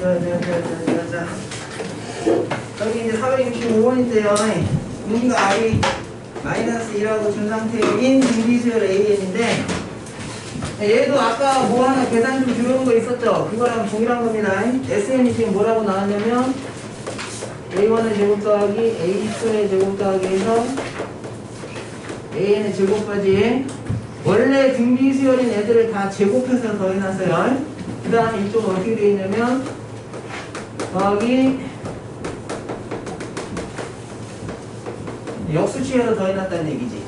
자. 여기 이제 465번인데요. 공기가 R이 마이너스 1하고 준 상태인 등비수열 AN인데, 얘도 아까 뭐 하나 계산 좀 들어온 거 있었죠? 그거랑 동일한 겁니다. SN이 지금 뭐라고 나왔냐면, A1의 제곱 더하기 A2의 제곱 더하기 해서 AN의 제곱까지 원래 등비수열인 애들을 다 제곱해서 더해놨어요. 그 다음에 이쪽은 어떻게 되어 있냐면, 더하기 역수치해서 더해놨다는 얘기지.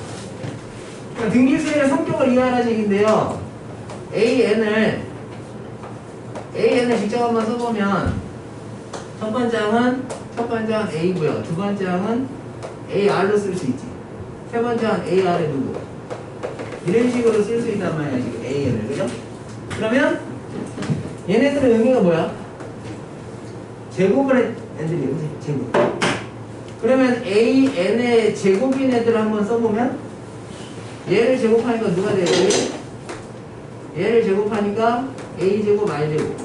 등비수열의 성격을 이해하라는 얘기인데요. AN을 직접 한번 써보면 첫 번째 항은 A고요. 두 번째 항은 AR로 쓸 수 있지. 세 번째 항은 AR에 두고 이런 식으로 쓸 수 있단 말이야 지금 AN을. 그죠? 그러면 얘네들의 의미가 뭐야? 제곱을 한 애들이에요. 그치? 제곱. 그러면 AN의 제곱인 애들 한번 써보면 얘를 제곱하니까 누가 돼요? 얘를 제곱하니까 A제곱 R제곱,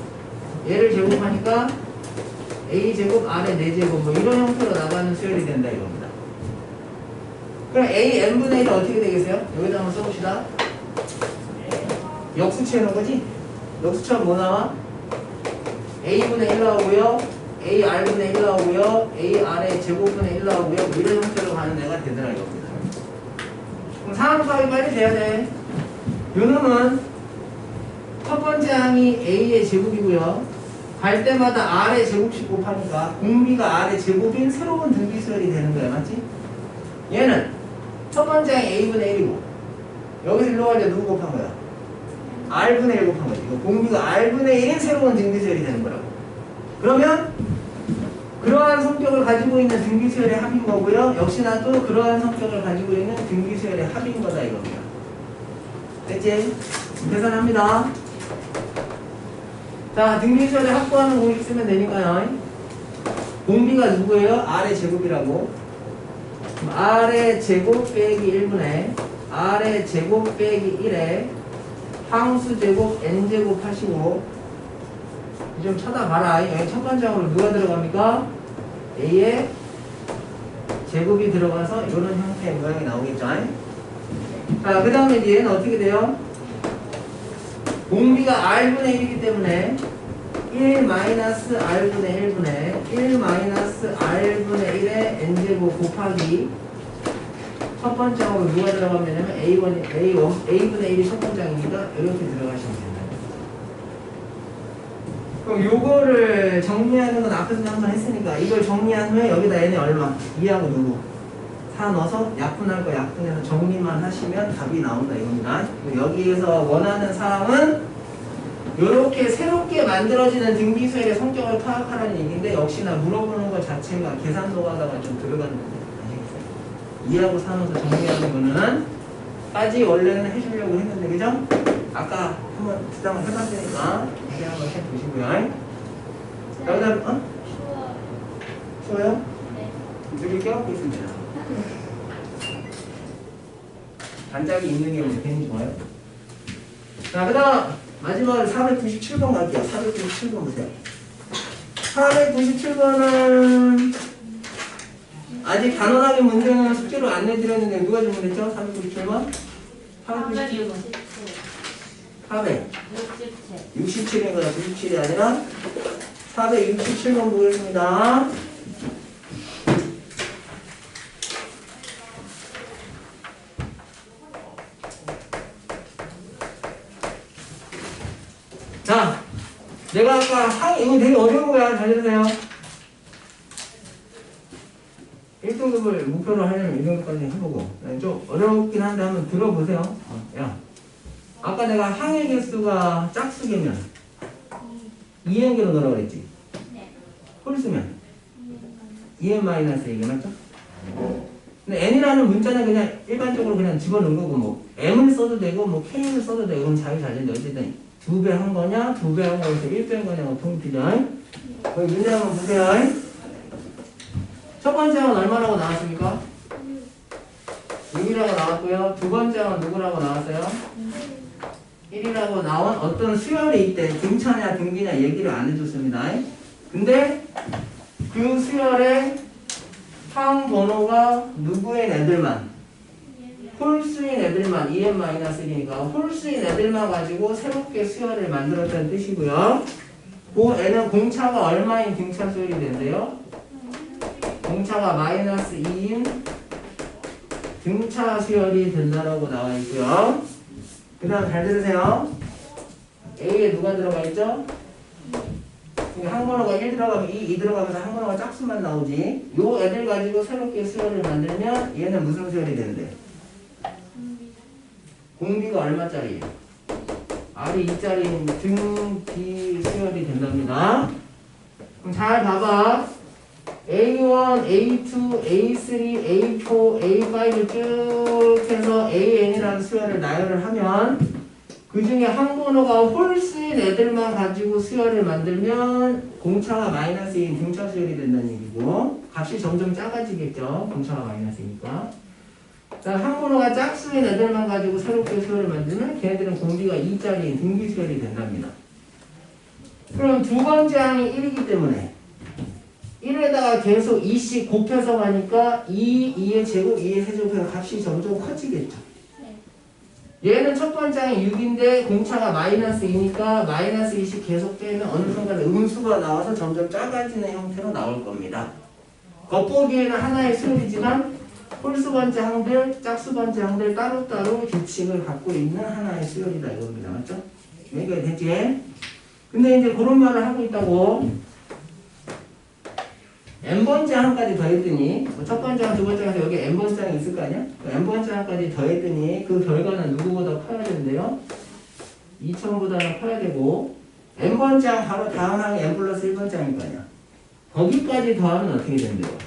얘를 제곱하니까 A제곱 R의 4제곱 뭐 이런 형태로 나가는 수열이 된다 이겁니다. 그럼 AN분의 1은 어떻게 되겠어요? 여기다 한번 써봅시다. 역수치 해놓은 거지? 역수치는 뭐 나와? A분의 1 나오고요, AR분의 1 나오고요, AR의 제곱분의 1 나오고요, 뭐 이런 형태로 가는 애가 되더라 이겁니다. 그럼 상황 파악이 빨리 돼야 돼. 요 놈은 첫 번째 항이 A의 제곱이고요. 갈 때마다 R의 제곱씩 곱하니까 공비가 R의 제곱인 새로운 등비수열이 되는 거야. 맞지? 얘는 첫 번째 항이 A분의 1이고 여기서 일로 갈 때 누구 곱한 거야? R분의 1 곱한 거지. 공비가 R분의 1인 새로운 등비수열이 되는 거라고. 그러면 그러한 성격을 가지고 있는 등비수열의 합인 거고요. 역시나 또 그러한 성격을 가지고 있는 등비수열의 합인 거다 이겁니다. 됐지? 계산합니다. 자, 등비수열을 확보하는 공식 쓰면 되니까요. 공비가 누구예요? R의 제곱이라고. R의 제곱 빼기 1분의 R의 제곱 빼기 1에 항수 제곱 N제곱 하시고 좀 쳐다봐라. 여기 첫 번째 항으로 누가 들어갑니까? A의 제곱이 들어가서 이런 형태의 모양이 나오겠죠. 자, 그 다음에 얘는 어떻게 돼요? 공비가 R분의 1이기 때문에 1-R분의 1분의 1-R분의 1의 N제곱 곱하기 첫 번째 항으로 누가 들어가면 A분의 1이 첫 번째 항이니까 이렇게 들어가시면 됩니다. 그럼 요거를 정리하는 건 앞에서 한번 했으니까 이걸 정리한 후에 여기다 얘네 얼마? 2하고 누구? 4 넣어서 약분할 거 약분해서 정리만 하시면 답이 나온다 이겁니다. 여기에서 원하는 사항은 이렇게 새롭게 만들어지는 등비수열의 성격을 파악하라는 얘기인데 역시나 물어보는 것 자체가 계산 노가다가 좀 들어가는 거예요. 아시겠어요? 2하고 4 넣어서 정리하는 거는 까지 원래는 해주려고 했는데 그죠? 아까 한번 부담을 해봤으니까 이제 한번 해보시고요. 여기다 추워요? 네. 누굴 껴안고 있습니다. 반짝이 있는 게 우리 괜히 좋아요. 자, 그 다음 마지막으로 497번 갈게요. 497번 보세요. 497번은 아직 단언하게 문제는 숙제로 안 내드렸는데 누가 질문했죠? 497번? 467인가요? 97이 아니라 467번 보겠습니다. 자, 내가 아까 이거 되게 어려운 거야. 잘 들으세요. 1등급을 목표로 하려면 2등급까지 해보고 좀 어렵긴 한데 한번 들어보세요. 야, 아까 내가 항의 개수가 짝수개면 2N개로 넣으라고 그랬지? 네. 홀수면 2N-1 이게 맞죠? 근데 N이라는 문자는 그냥 일반적으로 그냥 집어넣은 거고 뭐 M을 써도 되고 뭐 K를 써도 되고 그럼 자기 잘된다. 어쨌든 2배 한 거냐 2배 한 거에서 1배 한 거냐가 포인트죠. 거기 문제 한번 보세요. 첫 번째 항은 얼마라고 나왔습니까? 6이라고 나왔고요. 두 번째 항은 누구라고 나왔어요? 1이라고 나온 어떤 수열이 있대. 등차냐 등비냐 얘기를 안 해줬습니다. 근데 그 수열의 항 번호가 누구인 애들만, 홀수인 애들만, EM-1이니까 홀수인 애들만 가지고 새롭게 수열을 만들었다는 뜻이고요. 그 애는 공차가 얼마인 등차 수열이 된대요? 공차가 마이너스 2인 등차 수열이 된다라고 나와 있고요. 그 다음 잘 들으세요. A에 누가 들어가 있죠? 항번호가 1 들어가면 2 들어가면서 항번호가 짝수만 나오지. 요 애들 가지고 새롭게 수열을 만들면 얘는 무슨 수열이 되는데? 공비가 얼마짜리? R이 2짜리인 등비 수열이 된답니다. 그럼 잘 봐봐. A1, A2, A3, A4, A5를 쭉 해서 AN이라는 수열을 나열을 하면 그 중에 항번호가 홀수인 애들만 가지고 수열을 만들면 공차가 마이너스인 등차 수열이 된다는 얘기고, 값이 점점 작아지겠죠. 공차가 마이너스이니까. 자, 항번호가 짝수인 애들만 가지고 새롭게 수열을 만들면 걔네들은 공비가 2짜리인 등비 수열이 된답니다. 그럼 두 번째 항이 1이기 때문에 1에다가 계속 2씩 곱해서 가니까 2의 제곱, 2의 세제곱해서 값이 점점 커지겠죠. 얘는 첫 번째 항이 6인데 공차가 마이너스 2니까 마이너스 2씩 계속 빼면 어느 순간 음수가 나와서 점점 작아지는 형태로 나올 겁니다. 겉보기에는 하나의 수열이지만 홀수 번째 항들, 짝수 번째 항들 따로따로 규칙을 갖고 있는 하나의 수열이다 이겁니다. 맞죠? 여기까지 됐지? 근데 이제 그런 말을 하고 있다고. n번째 항까지 더했더니 첫 번째 항, 두 번째 항에서 여기 n번째 항이 있을 거 아니야? n번째 항까지 더했더니 그 결과는 누구보다 커야 되는데요? 2000보다는 커야 되고 n번째 항 바로 다음 항이 n 플러스 1번째 항일 거 아니야? 거기까지 더하면 어떻게 된대요?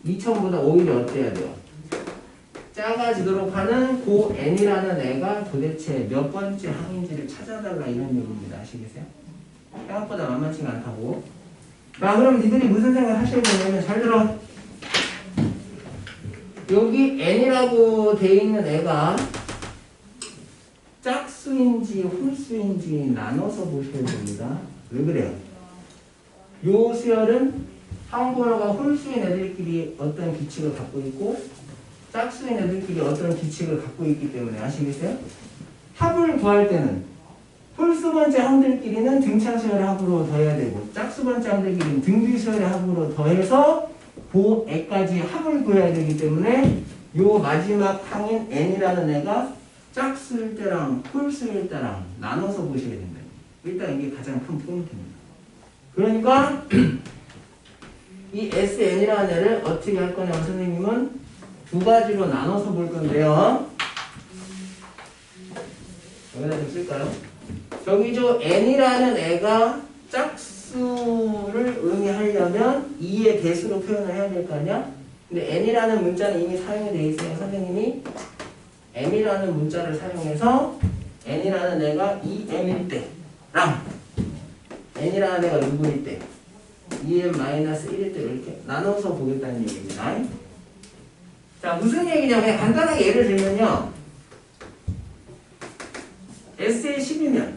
2000보다 오히려 어때야 돼요? 작아지도록 하는 고 n이라는 애가 도대체 몇 번째 항인지를 찾아달라 이런 얘기입니다. 아시겠어요? 생각보다 만만치가 않다고. 자, 그럼 니들이 무슨 생각 하셔야 되냐면 잘 들어. 여기 n이라고 돼 있는 애가 짝수인지 홀수인지 나눠서 보셔야 됩니다. 왜 그래요? 요 수열은 항번호가 홀수인 애들끼리 어떤 규칙을 갖고 있고 짝수인 애들끼리 어떤 규칙을 갖고 있기 때문에 아시겠어요? 합을 구할 때는 홀수 번째 항들끼리는 등차 수열의 합으로 더해야 되고 짝수 번째 항들끼리는 등비 수열의 합으로 더해서 그 애까지 합을 구해야 되기 때문에 요 마지막 항인 n이라는 애가 짝수일 때랑 홀수일 때랑 나눠서 보셔야 된다. 일단 이게 가장 큰 포인트입니다. 그러니까 이 SN이라는 애를 어떻게 할 거냐면 선생님은 두 가지로 나눠서 볼 건데요. 여기다 좀 쓸까요? 저기 저 n이라는 애가 짝수를 의미하려면 2의 개수로 표현을 해야 될 거 아니야? 근데 n이라는 문자는 이미 사용이 되어 있으니까 선생님이 m이라는 문자를 사용해서 n이라는 애가 2m일 때랑 n이라는 애가 누구일 때 2m-1일 때 이렇게 나눠서 보겠다는 얘기입니다. 자, 무슨 얘기냐면 그냥 간단하게 예를 들면요. S에 10이면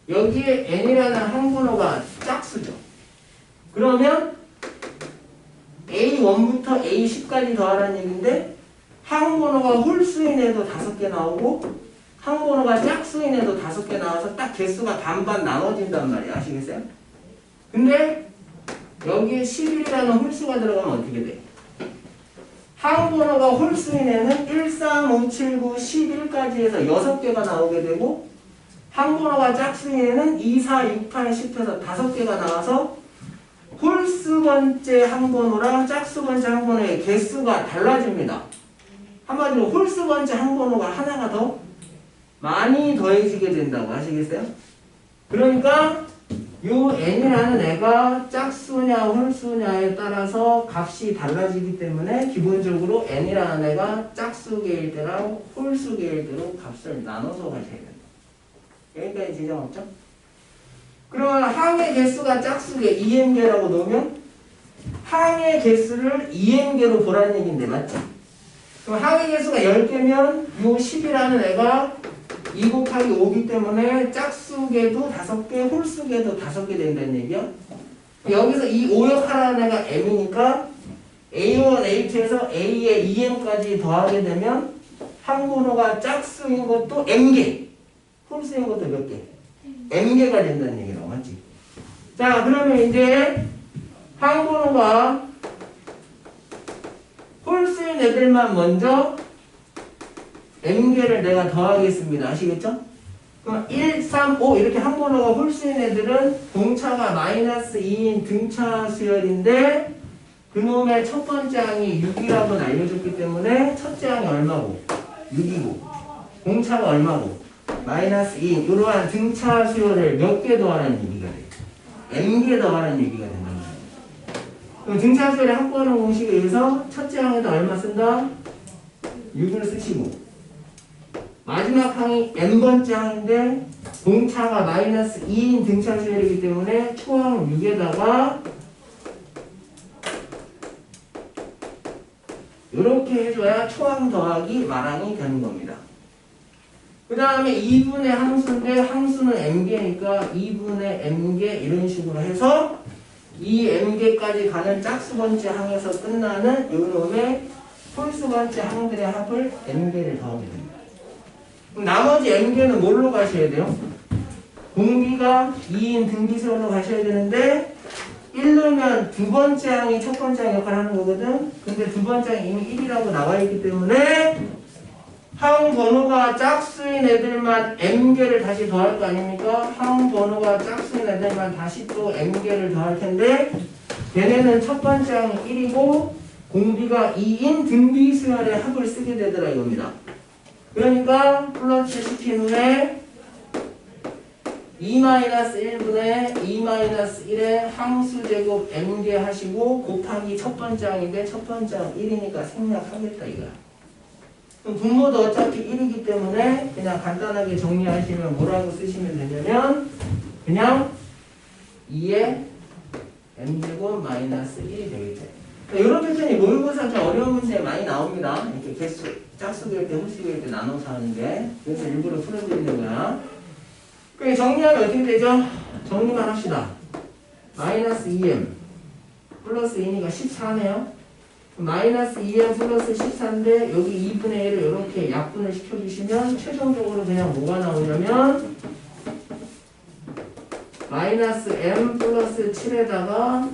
여기에 n이라는 항번호가 짝수죠. 그러면 A1부터 A10까지 더하라는 얘기인데 항번호가 홀수인 애도 5개 나오고 항번호가 짝수인 애도 5개 나와서 딱 개수가 반반 나눠진단 말이야. 아시겠어요? 근데 여기에 11이라는 홀수가 들어가면 어떻게 돼? 항번호가 홀수인 애는 1, 3, 5, 7, 9, 11까지 해서 6개가 나오게 되고 항번호가 짝수인 애는 2, 4, 6, 8, 10 해서 5개가 나와서 홀수 번째 항번호랑 짝수 번째 항번호의 개수가 달라집니다. 한마디로 홀수 번째 항번호가 하나가 더 많이 더해지게 된다고 아시겠어요? 그러니까 요 n이라는 애가 짝수냐 홀수냐에 따라서 값이 달라지기 때문에 기본적으로 n이라는 애가 짝수계일 때랑 홀수계일 때로 값을 나눠서 가셔야 된다. 여기까지 지정 없죠? 그러면 항의 개수가 짝수계 2m개라고 놓으면 항의 개수를 2m개로 보라는 얘기인데 맞죠? 그럼 항의 개수가 10개면 요 10이라는 애가 2 곱하기 5기 때문에 짝수계도 5개, 홀수계도 5개 된다는 얘기야. 여기서 이 5역 하라는 애가 m이니까 A1, A2에서 A의 2m까지 더하게 되면 항번호가 짝수인 것도 m개, 홀수인 것도 몇 개? m개가 된다는 얘기라고 맞지? 자, 그러면 이제 항번호가 홀수인 애들만 먼저 m개를 내가 더하겠습니다. 아시겠죠? 그럼 1, 3, 5 이렇게 항번호가 홀수인 애들은 공차가 마이너스 2인 등차 수열인데 그놈의 첫 번째 항이 6이라고 알려줬기 때문에 첫째 항이 얼마고? 6이고 공차가 얼마고? 마이너스 2인 이러한 등차 수열을 몇 개 더하라는 얘기가 돼. m개 더하라는 얘기가 된다는 거예요. 그럼 등차 수열의 합구하는 공식에 의해서 첫째 항에다 얼마 쓴다? 6을 쓰시고 마지막 항이 n번째 항인데 공차가 마이너스 2인 등차 수열이기 때문에 초항 6에다가 이렇게 해줘야 초항 더하기 말항이 되는 겁니다. 그 다음에 2분의 함수인데 함수는 m개니까 2분의 m개 이런 식으로 해서 이 m개까지 가는 짝수번째 항에서 끝나는 요놈의 홀수번째 항들의 합을 m개를 더하게 됩니다. 그럼 나머지 m개는 뭘로 가셔야 돼요? 공비가 2인 등비수열로 가셔야 되는데 1넣으면 두 번째 항이 첫 번째 항 역할을 하는 거거든. 근데 두 번째 항이 이미 1이라고 나와 있기 때문에 항 번호가 짝수인 애들만 m개를 다시 더할 거 아닙니까? 항 번호가 짝수인 애들만 다시 또 m개를 더할 텐데 걔네는 첫 번째 항이 1이고 공비가 2인 등비수열의 합을 쓰게 되더라 이겁니다. 그러니까 플러스 시킨 후에 2-1분의 2-1의 항수제곱 m개 하시고 곱하기 첫 번째 항인데 첫 번째 항 1이니까 생략하겠다 이거야. 그럼 분모도 어차피 1이기 때문에 그냥 간단하게 정리하시면 뭐라고 쓰시면 되냐면 그냥 2의 m제곱 마이너스 1이 되겠죠. 이런 패턴이 모의고사 좀 어려운 문제 많이 나옵니다. 이렇게 개수, 짝수일 때, 홀수일 때 나눠서 하는데 그래서 일부러 풀어드리는 거야. 그럼 정리하면 어떻게 되죠? 정리만 합시다. 마이너스 2m 플러스 2니까 14네요. 마이너스 2m 플러스 14인데 여기 2분의 1을 이렇게 약분을 시켜주시면 최종적으로 그냥 뭐가 나오냐면 마이너스 m 플러스 7에다가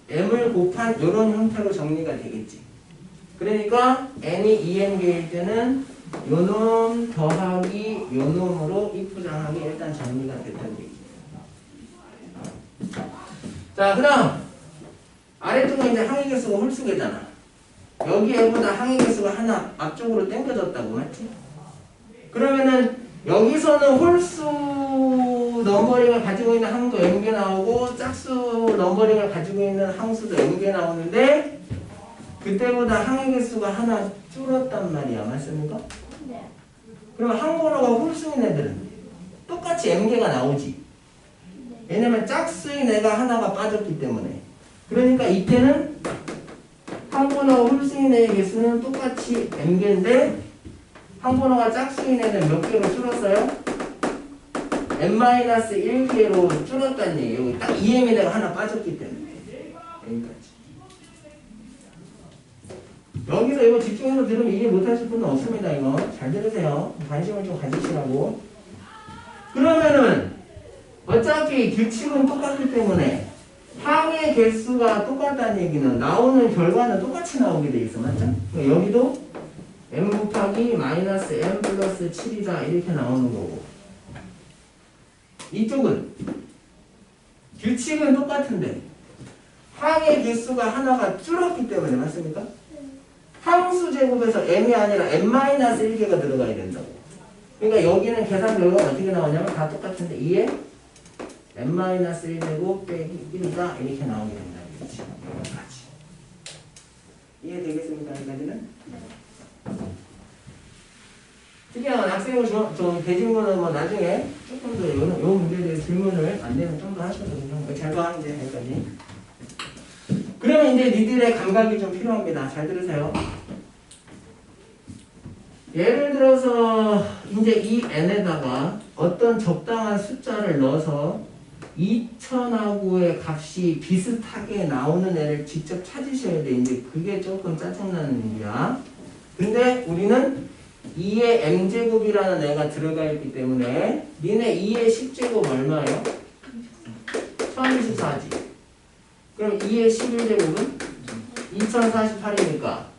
m을 곱한 이런 형태로 정리가 되겠지. 그러니까 n이 2m개일 때는 요놈 더하기 요놈으로 이프장하게 일단 정리가 됐다는 얘기예요. 자, 그 다음 아래쪽은 이제 항의 개수가 홀수개잖아. 여기 애보다 항의 개수가 하나 앞쪽으로 당겨졌다고 맞지? 그러면은 여기서는 홀수 넘버링을 가지고 있는 항도 m개 나오고 짝수 넘버링을 가지고 있는 항수도 m개 나오는데 그때보다 항의 개수가 하나 줄었단 말이야. 맞습니까? 네. 그럼 항번호가 홀수인 애들은 똑같이 m개가 나오지. 왜냐면 짝수인 애가 하나가 빠졌기 때문에. 그러니까 이때는 항번호가 홀수인 애의 개수는 똑같이 m개인데 항번호가 짝수인 애는 몇 개로 줄었어요? n-1개로 줄었다는 얘기예요. 여기 딱 2m이 내가 하나 빠졌기 때문에. 여기까지. 여기서 이거 집중해서 들으면 이해 못하실 분은 없습니다. 이거 잘 들으세요. 관심을 좀 가지시라고. 그러면은 어차피 규칙은 똑같기 때문에 항의 개수가 똑같다는 얘기는 나오는 결과는 똑같이 나오게 돼 있어. 맞죠? 여기도 m 곱하기 마이너스 m 플러스 7이다 이렇게 나오는 거고 이쪽은 규칙은 똑같은데 항의 개수가 하나가 줄었기 때문에 맞습니까? 항수 제곱에서 m이 아니라 n-1개가 들어가야 된다고. 그러니까 여기는 계산 결과가 어떻게 나오냐면 다 똑같은데 2에 n-1제곱 빼기 1이다 이렇게 나오게 된다. 여기까지. 이해되겠습니까? 여기까지는? 특히나 학생을 좀 되신 거는 뭐 나중에 조금 더 요 문제에 대해서 질문을 안 되면 좀 더 하셔도 잘 봐, 이제 여기까지. 그러면 이제 니들의 감각이 좀 필요합니다. 잘 들으세요. 예를 들어서 이제 이 n에다가 어떤 적당한 숫자를 넣어서 2000하고의 값이 비슷하게 나오는 애를 직접 찾으셔야 돼. 이제 그게 조금 짜증나는 일이야. 근데 우리는 2의 m제곱이라는 애가 들어가 있기 때문에 니네 2의 10제곱 얼마예요? 1024지. 그럼 2의 11제곱은 2048이니까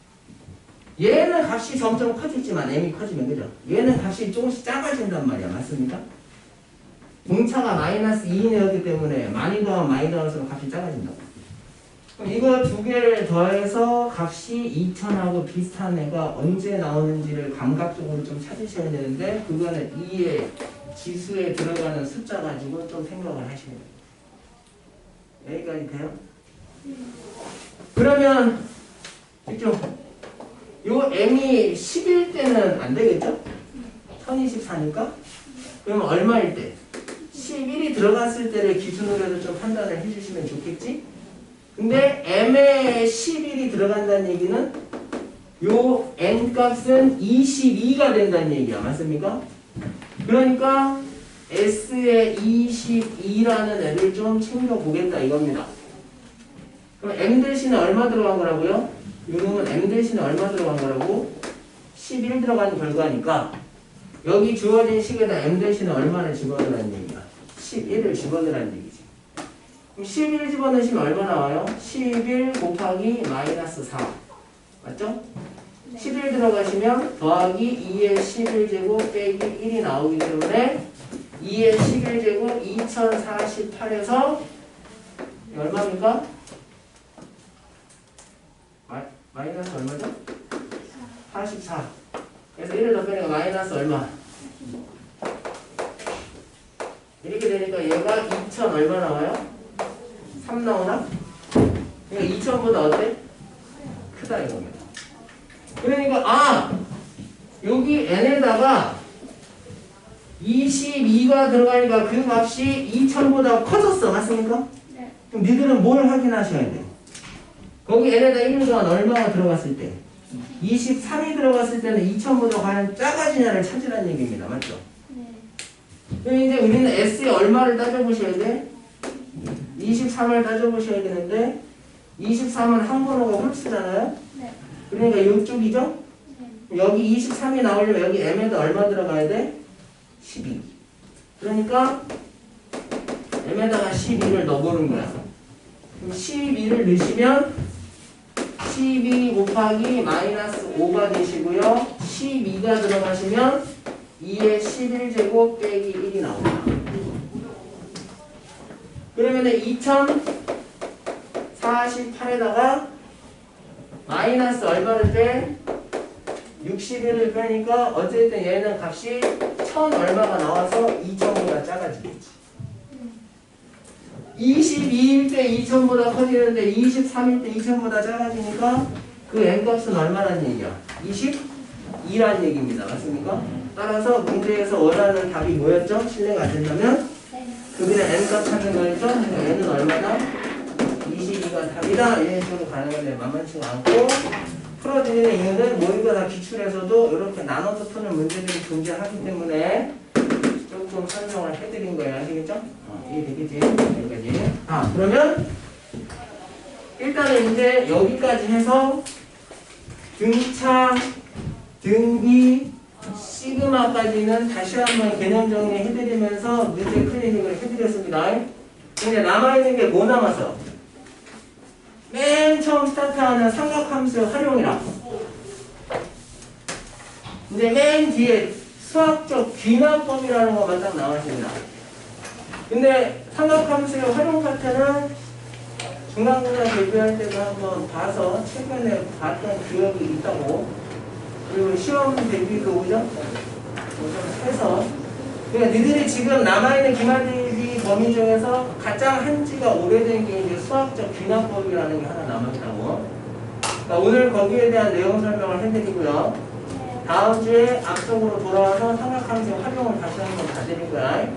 얘는 값이 점점 커지지만 m이 커지면 그죠? 얘는 값이 조금씩 작아진단 말이야. 맞습니까? 공차가 마이너스 2이었기 때문에 많이 더하면 많이 더할수록 값이 작아진다고. 그럼 이거 두 개를 더해서 값이 2000하고 비슷한 애가 언제 나오는지를 감각적으로 좀 찾으셔야 되는데 그거는 2의 지수에 들어가는 숫자 가지고 좀 생각을 하셔야 돼요. 여기까지 돼요? 그러면 이쪽 요 m이 10일 때는 안 되겠죠? 1024니까? 그럼 얼마일 때? 11이 들어갔을 때를 기준으로 좀 판단을 해주시면 좋겠지? 근데 m에 11이 들어간다는 얘기는 요 n 값은 22가 된다는 얘기야. 맞습니까? 그러니까 s에 22라는 애를 좀 챙겨보겠다 이겁니다. 그럼 m 대신에 얼마 들어간 거라고요? 요놈은 m 대신에 얼마 들어간 거라고? 11 들어간 결과니까 여기 주어진 식에다 m 대신에 얼마를 집어넣으라는 얘기야? 11을 집어넣으라는 얘기지. 그럼 11 집어넣으시면 얼마 나와요? 11 곱하기 마이너스 4 맞죠? 네. 11 들어가시면 더하기 2의 11제곱 빼기 1이 나오기 때문에 2의 11제곱 2048에서 얼마입니까? 마이너스 얼마죠? 44. 그래서 1을 더 빼니까 마이너스 얼마? 이렇게 되니까 얘가 2000 얼마 나와요? 3 나오나? 그러니까 2000보다 어때? 크다 이겁니다. 그러니까 여기 n에다가 22가 들어가니까 그 값이 2000보다 커졌어. 맞습니까? 네. 그럼 니들은 뭘 확인하셔야 돼? 거기 n에다 1 더한 얼마가 들어갔을 때? 23이 들어갔을 때는 2000보다 과연 작아지냐를 찾으라는 얘기입니다. 맞죠? 네. 그럼 이제 우리는 S에 얼마를 따져보셔야 돼? 23을 따져보셔야 되는데 23은 한 번호가 홀수잖아요? 네. 그러니까 이쪽이죠? 네. 여기 23이 나오려면 여기 M에다 얼마 들어가야 돼? 12. 그러니까 M에다가 12를 넣어보는 거야. 그럼 12를 넣으시면 12 곱하기 마이너스 5가 되시고요. 12가 들어가시면 2의 11제곱 빼기 1이 나옵니다. 그러면은 2048에다가 마이너스 얼마를 빼? 61을 빼니까 어쨌든 얘는 값이 1000 얼마가 나와서 2000보다 작아지겠지. 22일 때 2000보다 커지는데 23일 때 2000보다 작아지니까 그 n값은 얼마라는 얘기야? 22라는 얘기입니다. 맞습니까? 따라서 문제에서 원하는 답이 뭐였죠? 실례가 안 된다면 그 그냥 n값 찾는 거였죠? 그러니까 n은 얼마다? 22가 답이다. 이런 식으로 가는 건데 만만치가 않고 풀어드리는 이유는 모의고사 다 기출에서도 이렇게 나눠서 푸는 문제들이 존재하기 때문에 조금 설명을 해드린 거예요. 아시겠죠? 이해되겠지? 여기까지. 그러면 일단은 이제 여기까지 해서 등차, 등비, 시그마까지는 다시 한번 개념 정리해드리면서 문제 클리닉을 해드렸습니다. 근데 남아있는 게 뭐 남았어? 맨 처음 스타트하는 삼각함수의 활용이라. 이제 맨 뒤에 수학적 귀납법이라는 것만 딱 나왔습니다. 근데 삼각함수의 활용 파트는 중간고사 대비할 때도 한번 봐서 최근에 봤던 기억이 있다고. 그리고 시험 대비도 오죠? 좀 해서. 그러니까 니들이 지금 남아있는 기말 대비 범위 중에서 가장 한지가 오래된 게 이제 수학적 귀납법이라는 게 하나 남았다고. 그러니까 오늘 거기에 대한 내용 설명을 해드리고요. 다음 주에 앞쪽으로 돌아와서 삼각함수의 활용을 다시 한번 봐드릴 거야.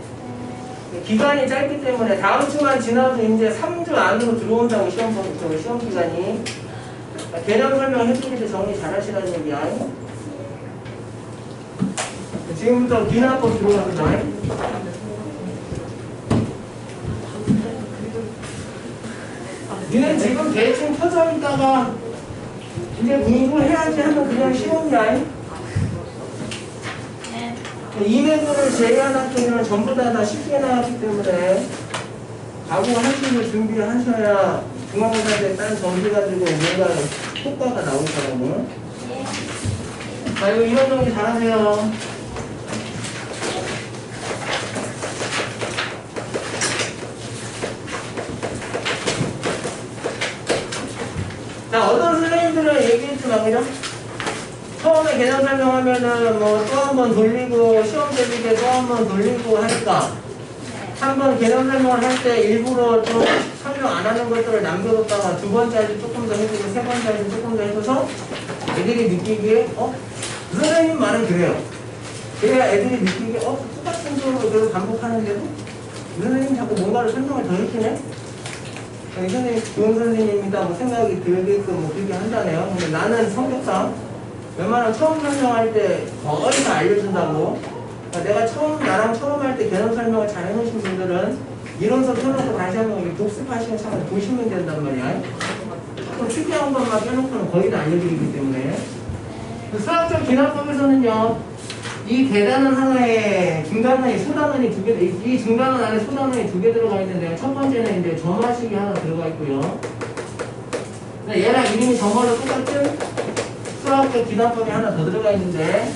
기간이 짧기 때문에 다음 주만 지나도 이제 3주 안으로 들어온다고 시험 기간이. 개념 설명 해드릴 때 정리 잘 하시라는 얘기야. 지금부터 기납법 들어갑니다. 니네 지금 대충 펴져 있다가 이제 공부해야지 하면 그냥 시험이야. 이내도를 제외한 학교는 전부 다 쉽게 나왔기 때문에 각오하시고 준비하셔야 중간고사 때 딴 점수 가지고 뭔가 효과가 나올 거라고. 자, 이거 이런 정리 잘하세요. 자, 어떤 선생님들은 얘기했지만, 그죠? 처음에 개념 설명하면은 뭐 또 한 번 돌리고, 시험 대비게 또 한 번 돌리고 하니까, 한 번 개념 설명을 할 때 일부러 좀 설명 안 하는 것들을 남겨뒀다가 두 번째까지 조금 더 해주고, 세 번째까지 조금 더 해줘서 애들이 느끼기에, 그 선생님 말은 그래요. 그래야 애들이 느끼기에, 똑같은 식으로 계속 반복하는데도, 이 선생님 자꾸 뭔가를 설명을 더 해주네? 이 선생님 좋은 선생님이다 뭐 생각이 들게끔 뭐 그렇게 한다네요. 근데 나는 성격상 웬만하면 처음 설명할 때 거의 다 알려준다고. 그러니까 내가 나랑 처음 할 때 개념 설명을 잘 해놓으신 분들은 이론서 펴놓고 다시 한번 복습하시는 차원에 보시면 된단 말이야. 좀 특이한 것만 빼놓고는 거의 다 알려드리기 때문에. 수학적 기납법에서는요, 이 계단은 하나에 중단원이 소단원이 두 개, 이 중단원 안에 소단원이 두 개 들어가 있는데, 첫 번째는 이제 점화식이 하나 들어가 있고요. 얘랑 이름이 점화로 똑같은 수학적 기납법이 하나 더 들어가 있는데,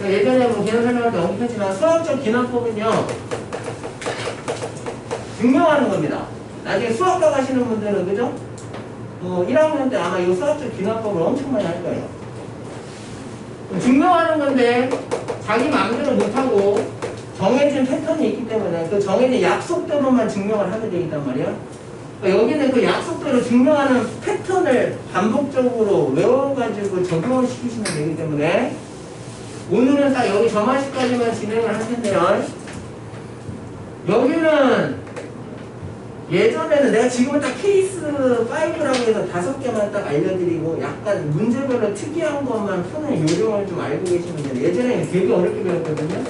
예전에 뭐 개념 설명할 때 언급했지만 수학적 기납법은요, 증명하는 겁니다. 나중에 수학과 가시는 분들은, 그죠? 1학년 때 아마 이 수학적 기납법을 엄청 많이 할 거예요. 증명하는 건데, 자기 마음대로 못하고 정해진 패턴이 있기 때문에 그 정해진 약속대로만 증명을 하게 되어 있단 말이야. 그러니까 여기는 그 약속대로 증명하는 패턴을 반복적으로 외워가지고 적용을 시키시면 되기 때문에 오늘은 딱 여기 점화식까지만 진행을 할 텐데요. 여기는 예전에는 내가 지금은 딱 케이스 5라고 해서 5개만 딱 알려드리고 약간 문제별로 특이한 것만 푸는 요령을 좀 알고 계시면 돼요. 예전에는 되게 어렵게 배웠거든요.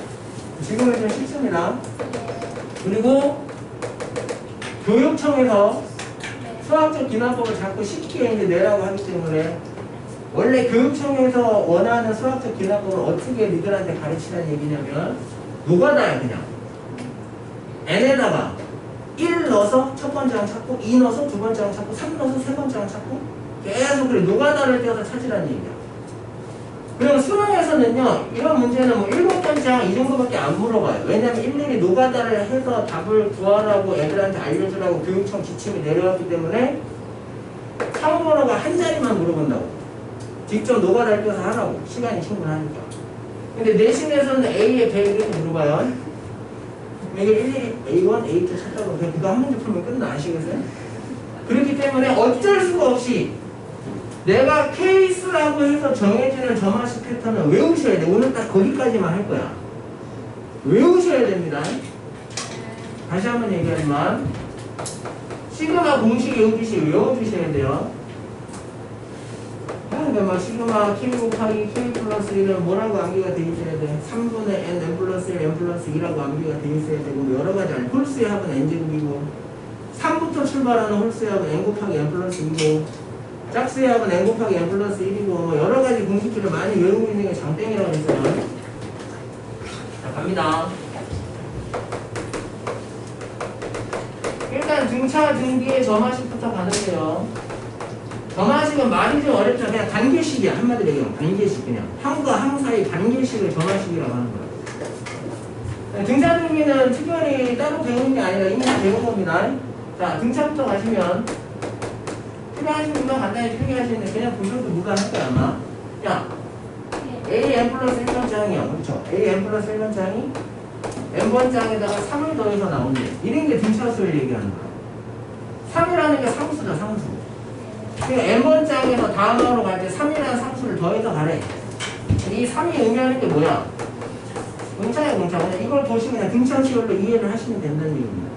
지금은 좀 쉽습니다. 그리고 교육청에서 수학적 기납법을 자꾸 쉽게 이제 내라고 하기 때문에 원래 교육청에서 원하는 수학적 기납법을 어떻게 니들한테 가르치라는 얘기냐면 노가다야 그냥. n에다가 1 넣어서 첫 번째 항 찾고 2 넣어서 두 번째 항 찾고 3 넣어서 세 번째 항 찾고 계속 그래 노가다를 떼어서 찾으라는 얘기야. 그럼 수능에서는요 이런 문제는 뭐 7번째 항 이 정도밖에 안 물어봐요. 왜냐면 일일이 노가다를 해서 답을 구하라고 애들한테 알려주라고 교육청 지침이 내려왔기 때문에 참고로가 한 자리만 물어본다고. 직접 노가다를 떼어서 하라고. 시간이 충분하니까. 근데 내신에서는 A에 100 이렇게 물어봐요. 이게 일일이 A1, A2 찾다고 그냥 그거 한 문제 풀면 끝나 아시겠어요? 그렇기 때문에 어쩔 수가 없이 내가 케이스라고 해서 정해지는 점화식 패턴은 외우셔야 돼. 오늘 딱 거기까지만 할 거야. 외우셔야 됩니다. 다시 한번 얘기하지만 시그마 공식 외우듯이 외워주셔야 돼요. 그러니까 막 시그마 K 곱하기 K 플러스 1은 뭐라고 암기가 되어 있어야 돼? 3분의 N 플러스 1, N 플러스 2라고 암기가 되어 있어야 되고 여러 가지 아니 홀수의 합은 N제곱이고 3부터 출발하는 홀수의 합은 N 곱하기 N 플러스 2고 짝수의 합은 N 곱하기 N 플러스 1이고 뭐 여러 가지 공식들을 많이 외우고 있는 게 장땡이라고 했어요. 자 갑니다. 일단 등차 등기의 점화식부터 가는데요. 점화식은 말이 좀 어렵죠. 그냥 단계식이야. 한마디로 얘기하면 단계식 그냥. 항과 항 사이 단계식을 점화식이라고 하는 거예요. 등차 등기는 특별히 따로 배우는 게 아니라 이미 배운 겁니다. 자, 등차부터 가시면 필요하신 분만 간단히 필요하시는데 그냥 보셔도 무관할 거야 아마. 야, AN 플러스 1번장이야. 그렇죠? AN 플러스 1번장이 N번장에다가 3을 더해서 나오는데 이런 게 등차수를 얘기하는 거야. 3이라는 게 상수죠. 상수. 그러니까 N번장에서 다음으로 갈 때 3이라는 상수를 더해서 가래. 이 3이 의미하는 게 뭐야? 등차야 등차. 그냥 이걸 보시면 그냥 등차수열로 이해를 하시면 된다는 얘기입니다.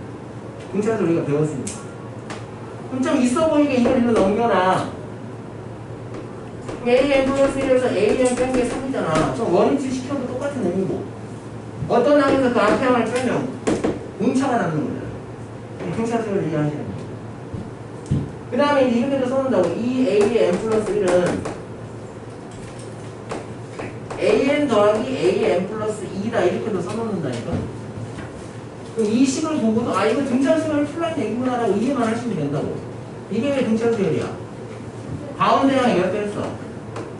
등차수 우리가 배웠습니다. 그럼 좀 있어 보이게 이걸 일로 넘겨놔. AN 플러스 1에서 AN 뺀 게 3이잖아. 좀 원위치 시켜도 똑같은 의미고. 어떤 항에서 그 앞에 항을 빼면 공차가 남는 거잖아. 경차수를 이해하시는 거예요. 그 다음에 이제 이렇게도 써놓는다고. 이 A의 n 플러스 1은 AN 더하기 AN 플러스 2다 이렇게도 써놓는다니까. 그럼 이 식을 보고도 아 이거 등차수열 플라인 얘기구나라고 이해만 하시면 된다고. 이게 왜 등차수열이야? 가운데랑 몇 배 했어?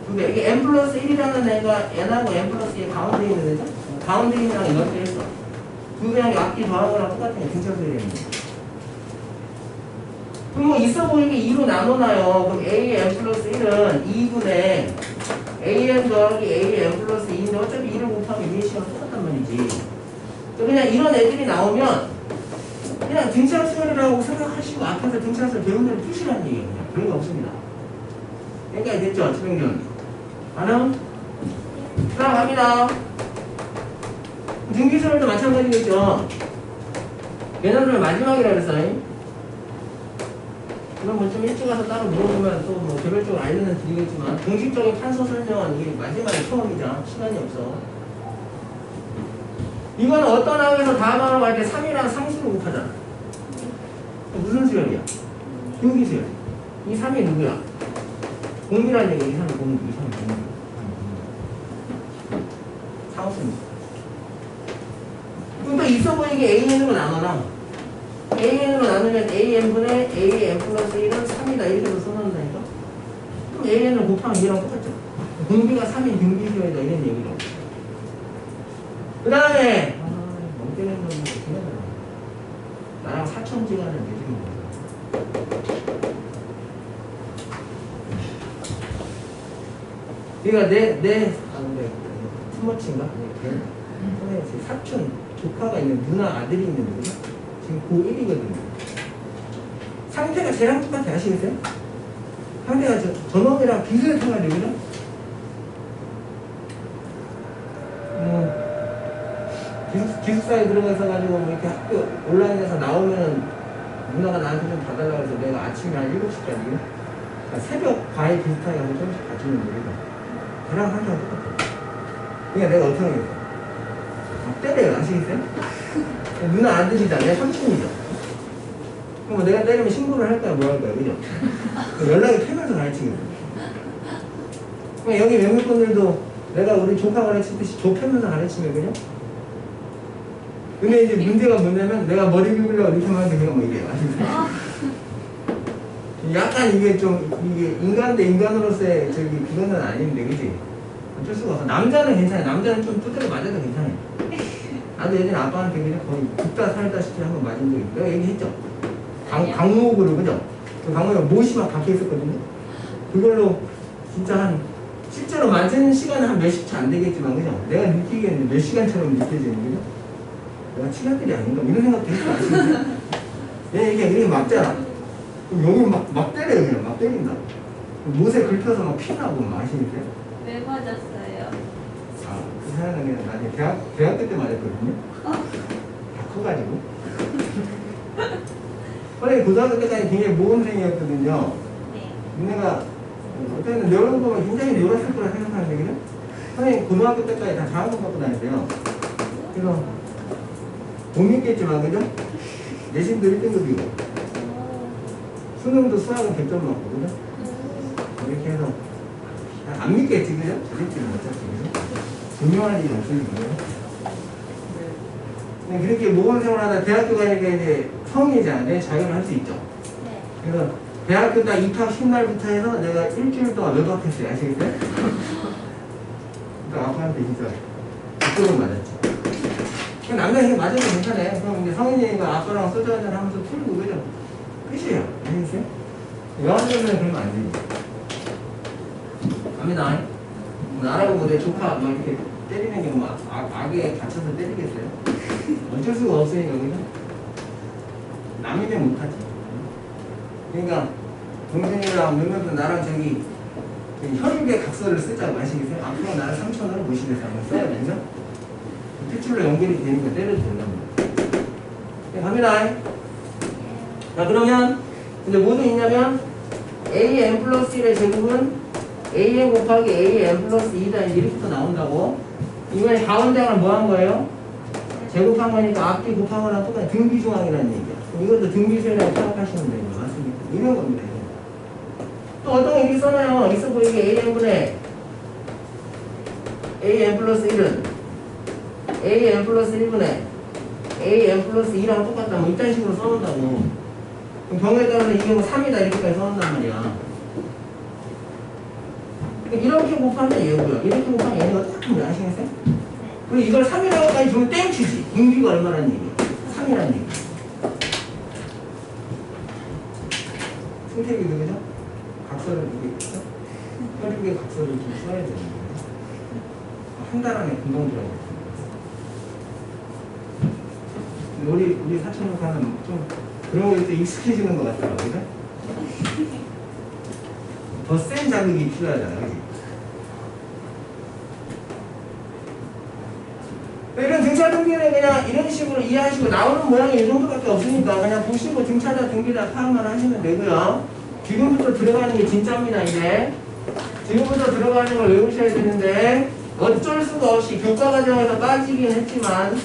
근데 이게 n 플러스 1이라는 애가 n하고 n 플러스 2 가운데 있는 애죠? 가운데 있는 애랑 몇 배 했어? 두 개랑 앞뒤 더한 거랑 똑같은 게 등차수열이라는 거야. 그럼 뭐 있어 보이게 2로 나눠놔요. 그럼 AN 플러스 1은 2분의 AN 더하기 AN 플러스 2인데 어차피 2를 곱하면 위의 식은 똑같단 말이지. 그냥 이런 애들이 나오면 그냥 등차수열이라고 생각하시고 앞에서 등차수열 배운 대로 푸시라는 얘기예요. 그냥 그런 거 없습니다. 여기까지 됐죠? 최병준. 가능? 그럼 갑니다. 등기수열도 마찬가지겠죠? 얘네들 마지막이라 그랬어요. 그럼 뭐 좀 일찍 와서 따로 물어보면 또 뭐 개별적으로 알려는 드리겠지만 공식적인 판서 설명은 이게 마지막에 처음이자 시간이 없어. 이거는 어떤 항에서 다음항으로 갈 때 3이랑 상수로 곱하잖아. 무슨 수열이야? 등기수열. 이 3이 누구야? 공비라는 얘기야. 이 3이 공비. 이 3이 공비. 상수입니다. 그럼 또 있어 보이게 AN으로 나눠라. AN으로 나누면 AN분의 AN 플러스 1은 3이다 이렇게도 써놓는다니까? 그럼 AN을 곱하면 2랑 똑같죠? 공비가 3인 등비수열이다 이런 얘기로. 그 다음에 멍 때리는 건 나랑 사천지간을 내주는 거야. 그러니까 내 투머치인가? 사촌 조카가 있는 누나 아들이 있는 거죠? 지금 고1이거든요. 상태가 쟤랑 똑같아. 아시겠어요? 상태가 저놈이랑 비슷해가지고, 그죠? 기숙사에 들어가서가지고, 뭐 이렇게 학교 온라인에서 나오면은 누나가 나한테 좀 봐달라고 해서 내가 아침에 한 7시까지, 새벽 과외 비슷하게 하고 조금씩 봐주는 거거든. 걔랑 상태가 똑같아. 그러니까 내가 어떻게 하겠어? 막 때려요. 아시겠어요? 누나 아들이다. 내 삼촌이죠. 그럼 뭐 내가 때리면 신고를 할까요? 뭐 할까요? 그죠? 연락이 되면서 가르치거든. 여기 몇몇 분들도 내가 우리 조카 가르치듯이 좁혀면서 가르치면 그죠? 근데 이제 문제가 뭐냐면 내가 머리 긁으려고 이렇게 하는데 그냥 뭐 이래요. 약간 이게 좀 이게 인간 대 인간으로서의 저기 그거는 아닌데 그지? 어쩔 수가 없어. 남자는 괜찮아요. 남자는 좀 두드려 맞아도 괜찮아요. 나도 예전에 아빠한테 그냥 거의 죽다 살다시피 한번 맞은 적이 있어. 내가 얘기했죠. 강목으로 그죠? 그 강목에 못이 막 박혀 있었거든요. 그걸로 진짜 한 실제로 맞은 시간은 한 몇십 초 안 되겠지만 그죠? 내가 느끼기에는 몇 시간처럼 느껴지는 거죠? 내가 치료들이 아닌가? 이런 생각도 했어. 아시겠어요? 내가 이렇게 막잖아. 그럼 여기 막 때려요. 그냥 막 때린다. 못에 긁혀서 막 피나고 막 아시겠어요? 왜 맞았어요? 그 사람은 그냥 나중에 대학교 때 맞았거든요. 다 커가지고. 원래 고등학교 때까지 굉장히 모범생이었거든요. 네. 내가 어쨌든 여름 보면 굉장히 놀았을 거라 생각하는데 그냥 선생님 고등학교 때까지 다 장학금 받고 다녔어요. 그래서 못 믿겠지만 그죠? 내신도 1등급이고 수능도 수학은 100점 맞고 그죠? 이렇게 해서 안 믿겠지 그죠? 저랬지는 어차피 그죠? 분명한 일이 없으니까요. 그렇게 모범생활 하다 대학교 가니까 이제 성인이잖아. 내 자유를 할 수 있죠. 네. 그래서 대학교 딱 입학 신날부터 해서 내가 일주일 동안 외박했어요. 아시겠어요? 그러니까 아빠한테 진짜 그쪽은 맞았지. 남자 이게 맞아도 괜찮아요. 그럼 이제 성인이니까 아빠랑 소주 한잔 하면서 풀고 그죠? 끝이에요. 아시겠어요? 여학생들은 그러면 안 되죠. 갑니다. 나라고 뭐 내 조카 막 이렇게 때리는 게 뭐 악에 갇혀서 때리겠어요? 어쩔 수가 없으니까 그죠? 남이면 못하지. 그러니까 동생이랑 몇몇분 나랑 저기 혈육의 각서를 쓰자고 아시겠어요? 앞으로 나를 3,000원을 모시면서 한번 써야 되죠? 핏줄로 연결이 되니까 때려도 된답니다. 네, 갑니다. 자 그러면 이제 뭐도 있냐면 AN 플러스 1의 제곱은 AN 곱하기 AN 플러스 2다 이렇게 또 나온다고. 이번에 가운데를 뭐 한 거예요? 제곱한 거니까 앞뒤 곱한 거랑 똑같아. 등비중항이라는 얘기야. 이것도 등비수열이라고 생각하시면 돼요. 맞습니까? 이런 겁니다. 또 어떤 거 이렇게 써놔요. 있어 보이게 AN분의 AN 플러스 1은 AN 플러스 1분의 AN 플러스 2랑 똑같다. 뭐 이딴 식으로 써놓는다고. 그럼 경우에 따라서 이게 뭐 3이다 이렇게까지 써놓는단 말이야. 이렇게 곱하면 얘고요. 이렇게 곱하면 얘네가 똑같은 거 아시겠어요? 그리고 이걸 3이라고까지 주면 땡치지. 등비가 얼마라는 얘기야? 3이라는 얘기. 승택이도 그죠? 각서를 이게 있죠? 혈육의 각서를 좀 써야 되는 거예요. 한 달 안에 금방 들어가요. 우리 사촌형사는 좀 그런 거에 또 익숙해지는 것 같더라고요. 그죠? 더 센 자극이 필요하잖아요. 그치? 이런 등차 등비는 그냥 이런 식으로 이해하시고 나오는 모양이 이 정도밖에 없으니까 그냥 보시고 등차다 등비다 파악만 하시면 되고요. 지금부터 들어가는 게 진짜입니다. 이제 지금부터 들어가는 걸 외우셔야 되는데 어쩔 수가 없이 교과 과정에서 빠지긴 했지만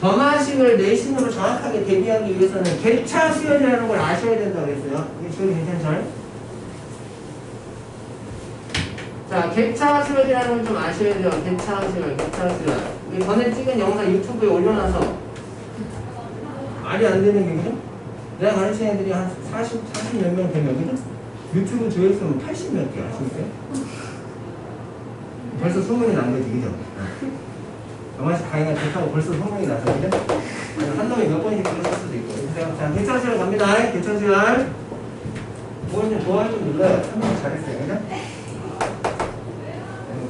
전화식을 내신으로 정확하게 대비하기 위해서는 개차 수열이라는 걸 아셔야 된다고 했어요. 이게 지금 괜찮죠? 자, 개차 수열이라는 걸 좀 아셔야 돼요. 개차 수열, 개차 수열. 우리 전에 찍은 영상 유튜브에 올려놔서 말이 안 되는 게 그죠? 내가 가르치는 애들이 한 40 몇 명 되면 그죠? 유튜브 조회수는 80 몇 개 아시겠어요? 벌써 소문이 난 거지, 그죠? 영화식 강의가 좋다고 벌써 소문이 나서 그죠? 한 놈이 몇 번씩 들었을 수도 있고. 자, 개차 수열 갑니다. 개차 수열. 좋아요 좀 눌러요. 참 잘했어요, 그죠?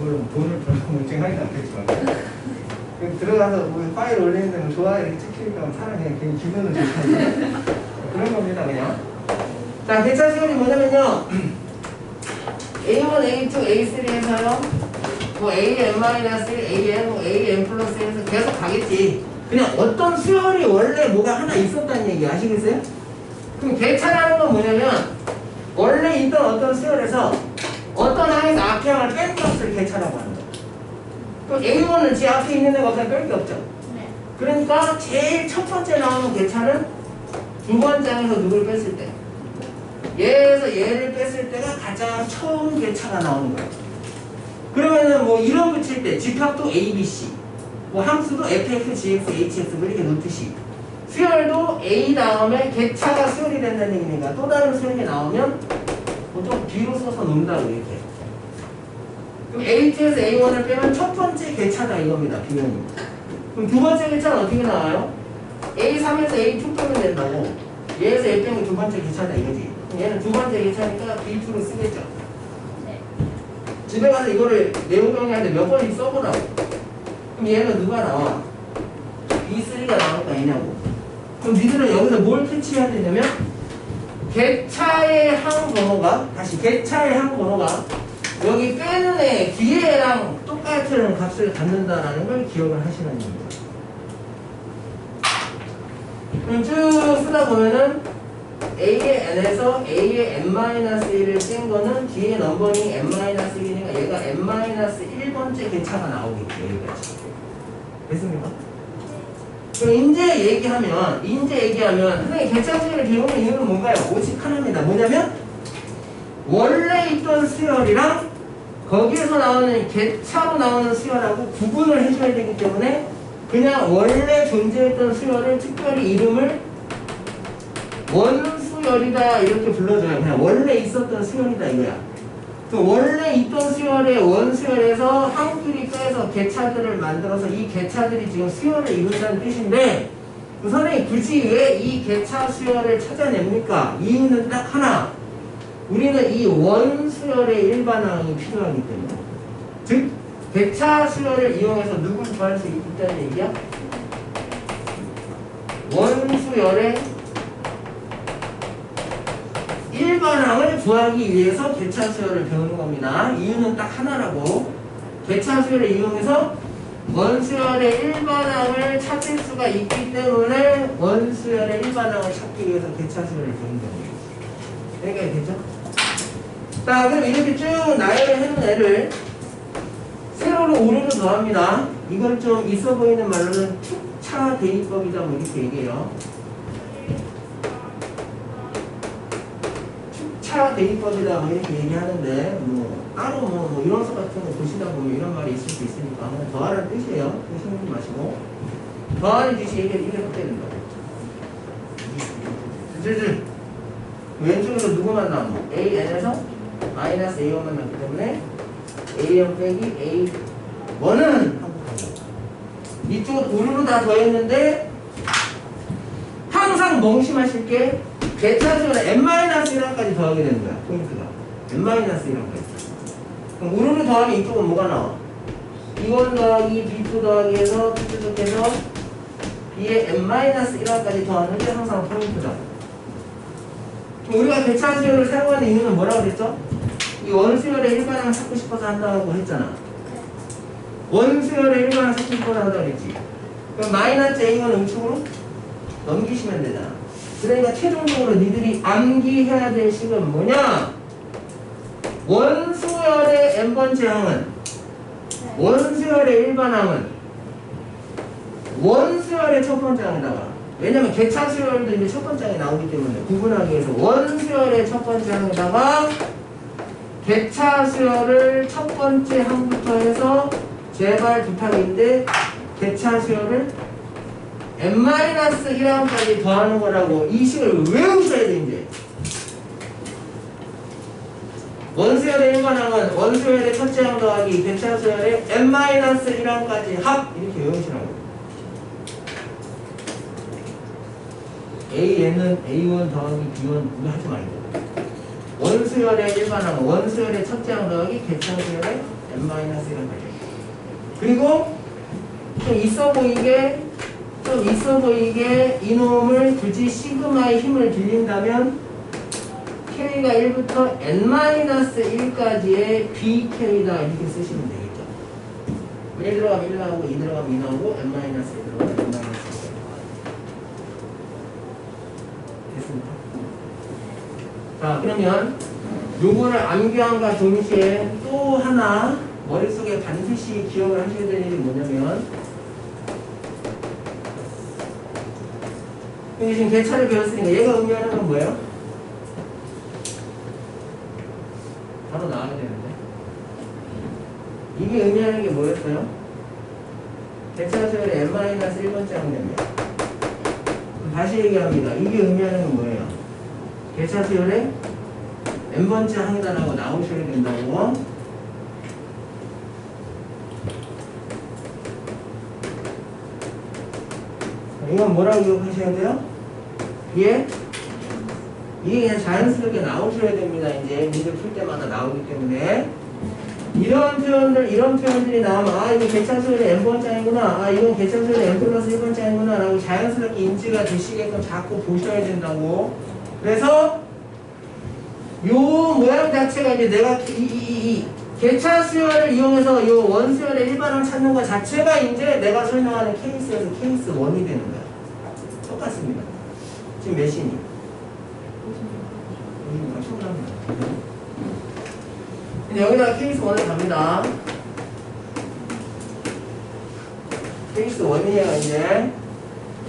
물론 돈을 벌고 물증하기는 않겠지만 들어가서 뭐 파일 올리는데 뭐 좋아요 이렇게 찍히니까 사람이 그냥 기분은 좋다 그런 겁니다 그냥. 자, 개차 수열이 뭐냐면요 A1, A2, A3 해서요 뭐 AN-1, AN, 뭐 AN 플러스 해서 계속 가겠지. 그냥 어떤 수열이 원래 뭐가 하나 있었다는 얘기 아시겠어요? 그럼 개차라는 건 뭐냐면 원래 있던 어떤 수열에서 어떤 항에서 앞에 항을 뺀 값을 개차라고 하는 거예요. 그럼 A1은 제 앞에 있는 애가 없으면 뺄 게 없죠. 네. 그러니까 제일 첫 번째 나오는 개차는 두 번째 항에서 누굴 뺐을 때 얘에서 얘를 뺐을 때가 가장 처음 개차가 나오는 거예요. 그러면은 뭐 이런 붙일 때 집합도 A, B, C 뭐 함수도 fx, gx, hx 이렇게 놓듯이 수열도 A 다음에 개차가 수열이 된다는 얘기니까 또 다른 수열이 나오면 보통 B로 써서 놓는다고 이렇게. 그럼 A2에서 A1을 빼면 첫 번째 개차다 이겁니다. B는. 그럼 두 번째 개차는 어떻게 나와요? A3에서 A2 빼면 된다고. 얘에서 A 빼면 두 번째 개차다 이거지. 그럼 얘는 두 번째 개차니까 B2로 쓰겠죠. 네. 집에 가서 이거를 내용경리하는데 몇 번씩 써보라고. 그럼 얘는 누가 나와? B3가 나올까 얘냐고. 그럼 니들은 여기서 뭘 캐치해야 되냐면 개차의 항 번호가 다시 개차의 항 번호가 여기 빼는 애 뒤에랑 똑같은 값을 갖는다라는 걸 기억을 하시는 겁니다. 그럼 쭉 쓰다 보면은 A의 n에서 A의 n-1을 뺀 거는 뒤에 넘버링 n-1이니까 얘가 n-1번째 개차가 나오겠죠. 여기까지. 됐습니까? 그럼 인제 얘기하면 선생님 개차 수열을 배우는 이유는 뭔가요? 오직 하나입니다. 뭐냐면 원래 있던 수열이랑 거기에서 나오는 개차로 나오는 수열하고 구분을 해줘야 되기 때문에 그냥 원래 존재했던 수열을 특별히 이름을 원수열이다 이렇게 불러줘요. 그냥 원래 있었던 수열이다 이거야. 그 원래 있던 수열의 원수열에서 항끼리 빼서 개차들을 만들어서 이 개차들이 지금 수열을 이룬다는 뜻인데 그 선생님이 굳이 왜 이 개차 수열을 찾아냅니까? 이유는 딱 하나. 우리는 이 원수열의 일반항이 필요하기 때문에 즉 개차 수열을 이용해서 누굴 구할 수 있다는 얘기야? 원수열의 일반항을 구하기 위해서 개차 수열을 배우는 겁니다. 이유는 딱 하나라고. 개차 수열을 이용해서 원수열의 일반항을 찾을 수가 있기 때문에 원수열의 일반항을 찾기 위해서 개차 수열을 배우는 겁니다. 여기까지 됐죠? 자, 그럼 이렇게 쭉 나열을 해놓은 애를 세로로 우르르 더합니다. 이걸 좀 있어 보이는 말로는 축차 대입법이다 뭐 이렇게 얘기해요. 축차 대입법이다 뭐 이렇게 얘기하는데 뭐 따로 뭐 이론서 같은 거 보시다 보면 이런 말이 있을 수 있으니까 그냥 더하라는 뜻이에요. 신경 쓰지 마시고 더하는 뜻이 이렇게 된다. 왼쪽에서 누구만 나오노? AN에서 마이너스 A1만 나왔기 때문에 A1 빼기 A1은 이쪽은 우르르 다 더했는데 항상 멍심하실 게 대차수는 n-1까지 더하게 되는 거야. 포인트가 n-1까지. 그럼 우르르 더하면 이쪽은 뭐가 나와? B1 더하기 B2 더하기 해서 쭉쭉해서 B의 n-1까지 더하는 게 항상 포인트다. 우리가 대차수열을 사용하는 이유는 뭐라고 그랬죠? 이 원수열의 일반항을 찾고 싶어서 한다고 했잖아. 원수열의 일반항을 찾고 싶어서 한다고 했지. 그럼 마이너스 A는 우측으로 넘기시면 되잖아. 그러니까 최종적으로 니들이 암기해야 될 식은 뭐냐? 원수열의 n번째 항은 원수열의 일반항은 원수열의 첫 번째 항에다가 왜냐면 개차수열도 이제 첫 번째 항에 나오기 때문에 구분하기 위해서 원수열의 첫 번째 항에다가 개차수열을 첫 번째 항부터 해서 제발 부탁인데 개차수열을 n-1항까지 더하는 거라고 이 식을 외우셔야 돼 이제. 원수열의 일반항은 원수열의 첫째 항 더하기 개차수열의 n-1항까지 합 이렇게 외우시라고. AN은 A1 더하기 B1 이거 하지 말고 원수열의 일반항 원수열의 첫째 항 더하기 개차수열의 n-1까지. 그리고 좀 있어 보이게 이놈을 굳이 시그마의 힘을 빌린다면 K가 1부터 n-1까지의 BK다 이렇게 쓰시면 되겠죠. 1 들어가면 1 나오고 2 들어가면 2 나오고 n-1 들어가면 n-1 됐습니다. 자 그러면 요거를 암기함과 동시에 또 하나 머릿속에 반드시 기억을 하셔야 될 일이 뭐냐면 여기 지금 개차를 배웠으니까 얘가 의미하는 건 뭐예요? 바로 나와야 되는데 이게 의미하는 게 뭐였어요? 개차수열의 n-1번째 항이면 다시 얘기합니다. 이게 의미하는 건 뭐예요? 개차수열의 n번째 항이다라고 나오셔야 된다고. 이건 뭐라고 기억하셔야 돼요? 이게 그냥 자연스럽게 나오셔야 됩니다. 이제 문제 풀 때마다 나오기 때문에 이런 표현들이 나오면 아 이거 개차수열의 n번째 항이구나, 아 이건 개차수열의 n 플러스 1번째 항이구나 라고 자연스럽게 인지가 되시게끔 자꾸 보셔야 된다고. 그래서 요 모양 자체가 이제 내가 이 개차수열을 이용해서 요 원수열의 일반항 찾는 것 자체가 이제 내가 설명하는 케이스에서 케이스 1이 되는 거야. 똑같습니다. 지금 몇 시니? 여기다가 케이스 1을 갑니다. 케이스 1이에요 이제.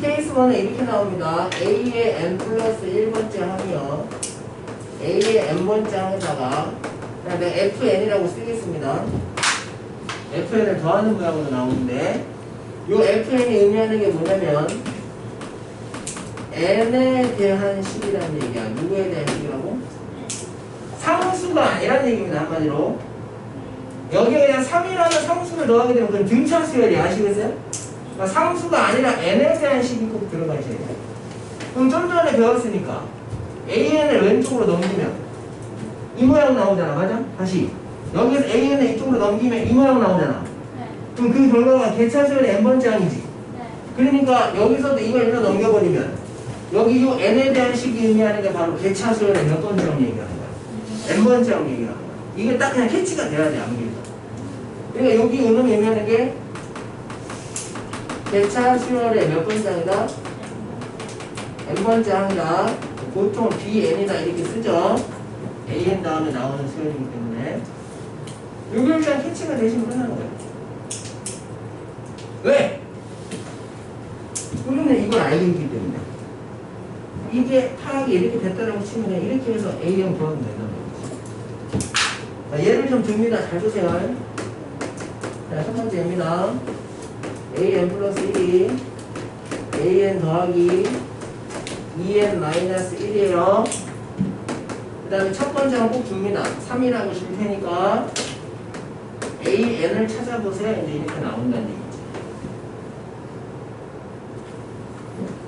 케이스 1은 이렇게 나옵니다. A의 n 플러스 1번째 항이요. A의 n번째 항에다가 그냥 내가 FN이라고 쓰겠습니다. FN을 더하는 모양으로 나오는데 요 FN이 의미하는 게 뭐냐면 n에 대한 식이라는 얘기야. 누구에 대한 식이라고? 상수가 아니라는 얘기입니다. 한마디로 여기에 그냥 3이라는 상수를 넣어가게 되면 그건 등차수열이 아시겠어요? 그러니까 상수가 아니라 n에 대한 식이 꼭 들어가셔야 돼요. 그럼 좀 전에 배웠으니까 AN을 왼쪽으로 넘기면 이 모양 나오잖아. 맞아? 다시 여기에서 AN을 이쪽으로 넘기면 이 모양 나오잖아. 네. 그럼 그 결과가 개차수열의 n번째 항이지. 네. 그러니까 여기서도 이걸 일로 넘겨버리면 여기 이 n에 대한 식이 의미하는 게 바로 개차수열의 몇 번째 항 얘기하는 거야. n번째 항 얘기하는 거야. 이게 딱 그냥 캐치가 돼야 돼. 암기가. 그러니까 여기 의미하는 의미하는 게 개차수열의 몇 번째 항이다? n번째 항이다. 보통 BN이다 이렇게 쓰죠. AN 다음에 나오는 수열이기 때문에 여기 일단 캐치가 되시면 끝나는 거예요. 왜? 우리는 이걸 알고 있기 때문에. 이게 파악이 이렇게 됐다라고 치면 그냥 이렇게 해서 AM 구하면 된다는 거지. 자, 예를 좀 듭니다. 잘 보세요. 자, 첫 번째입니다. AN 플러스 1이 AN 더하기 2N 마이너스 1이에요. 그 다음에 첫 번째는 꼭 줍니다. 3이라고 줄 테니까 AN을 찾아보세요. 이제 이렇게 나온다는 얘기죠.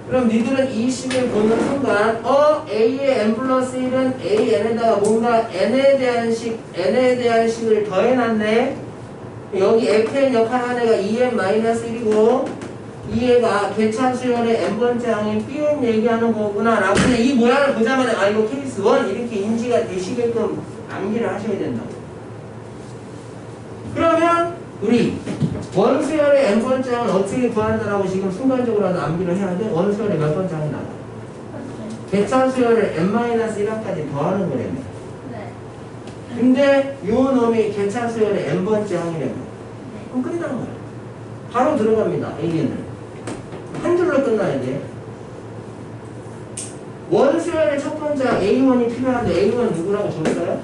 그럼 니들은 이 식을 보는 순간 A의 n 플러스 1은 AN에다가 뭔가 n에 대한 식을 더해놨네. 여기 fn 역할 한 애가 2n 마이너스 1이고 이 애가 개차수열의 n번째 항인 bn 얘기하는 거구나 라고 그냥 이 모양을 보자마자 아 이거 케이스 1 이렇게 인지가 되시게끔 암기를 하셔야 된다고. 그러면 우리 원수열의 n번째 항은 어떻게 구한다라고 지금 순간적으로라도 암기를 해야 돼? 원수열의 몇 번째 항이 나와? 개차수열의 n-1항까지 더하는 거라며. 네. 근데 요 놈이 개차수열의 n번째 항이라며. 그럼 끝나는 거야. 바로 들어갑니다. AN을. 한 줄로 끝나야 돼. 원수열의 첫 번째 A1이 필요한데 A1 누구라고 줬어요?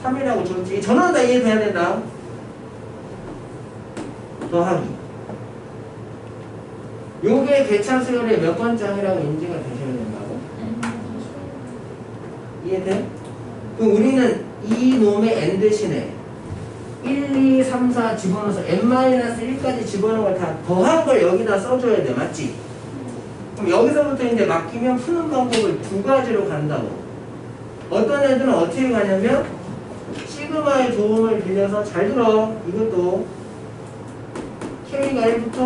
3이라고 줬지. 전원 다 이해돼야 된다. 더하기. 요게 개차수열의 몇 번째 항이라고 인지가 되셔야 된다고. 이해돼? 그럼 우리는 이 놈의 n 대신에 1, 2, 3, 4 집어넣어서 n-1까지 집어넣은 걸 다 더한 걸 여기다 써줘야 돼. 맞지? 그럼 여기서부터 이제 맡기면 푸는 방법을 두 가지로 간다고. 어떤 애들은 어떻게 가냐면 시그마의 도움을 빌려서 잘 들어. 이것도 K가 1부터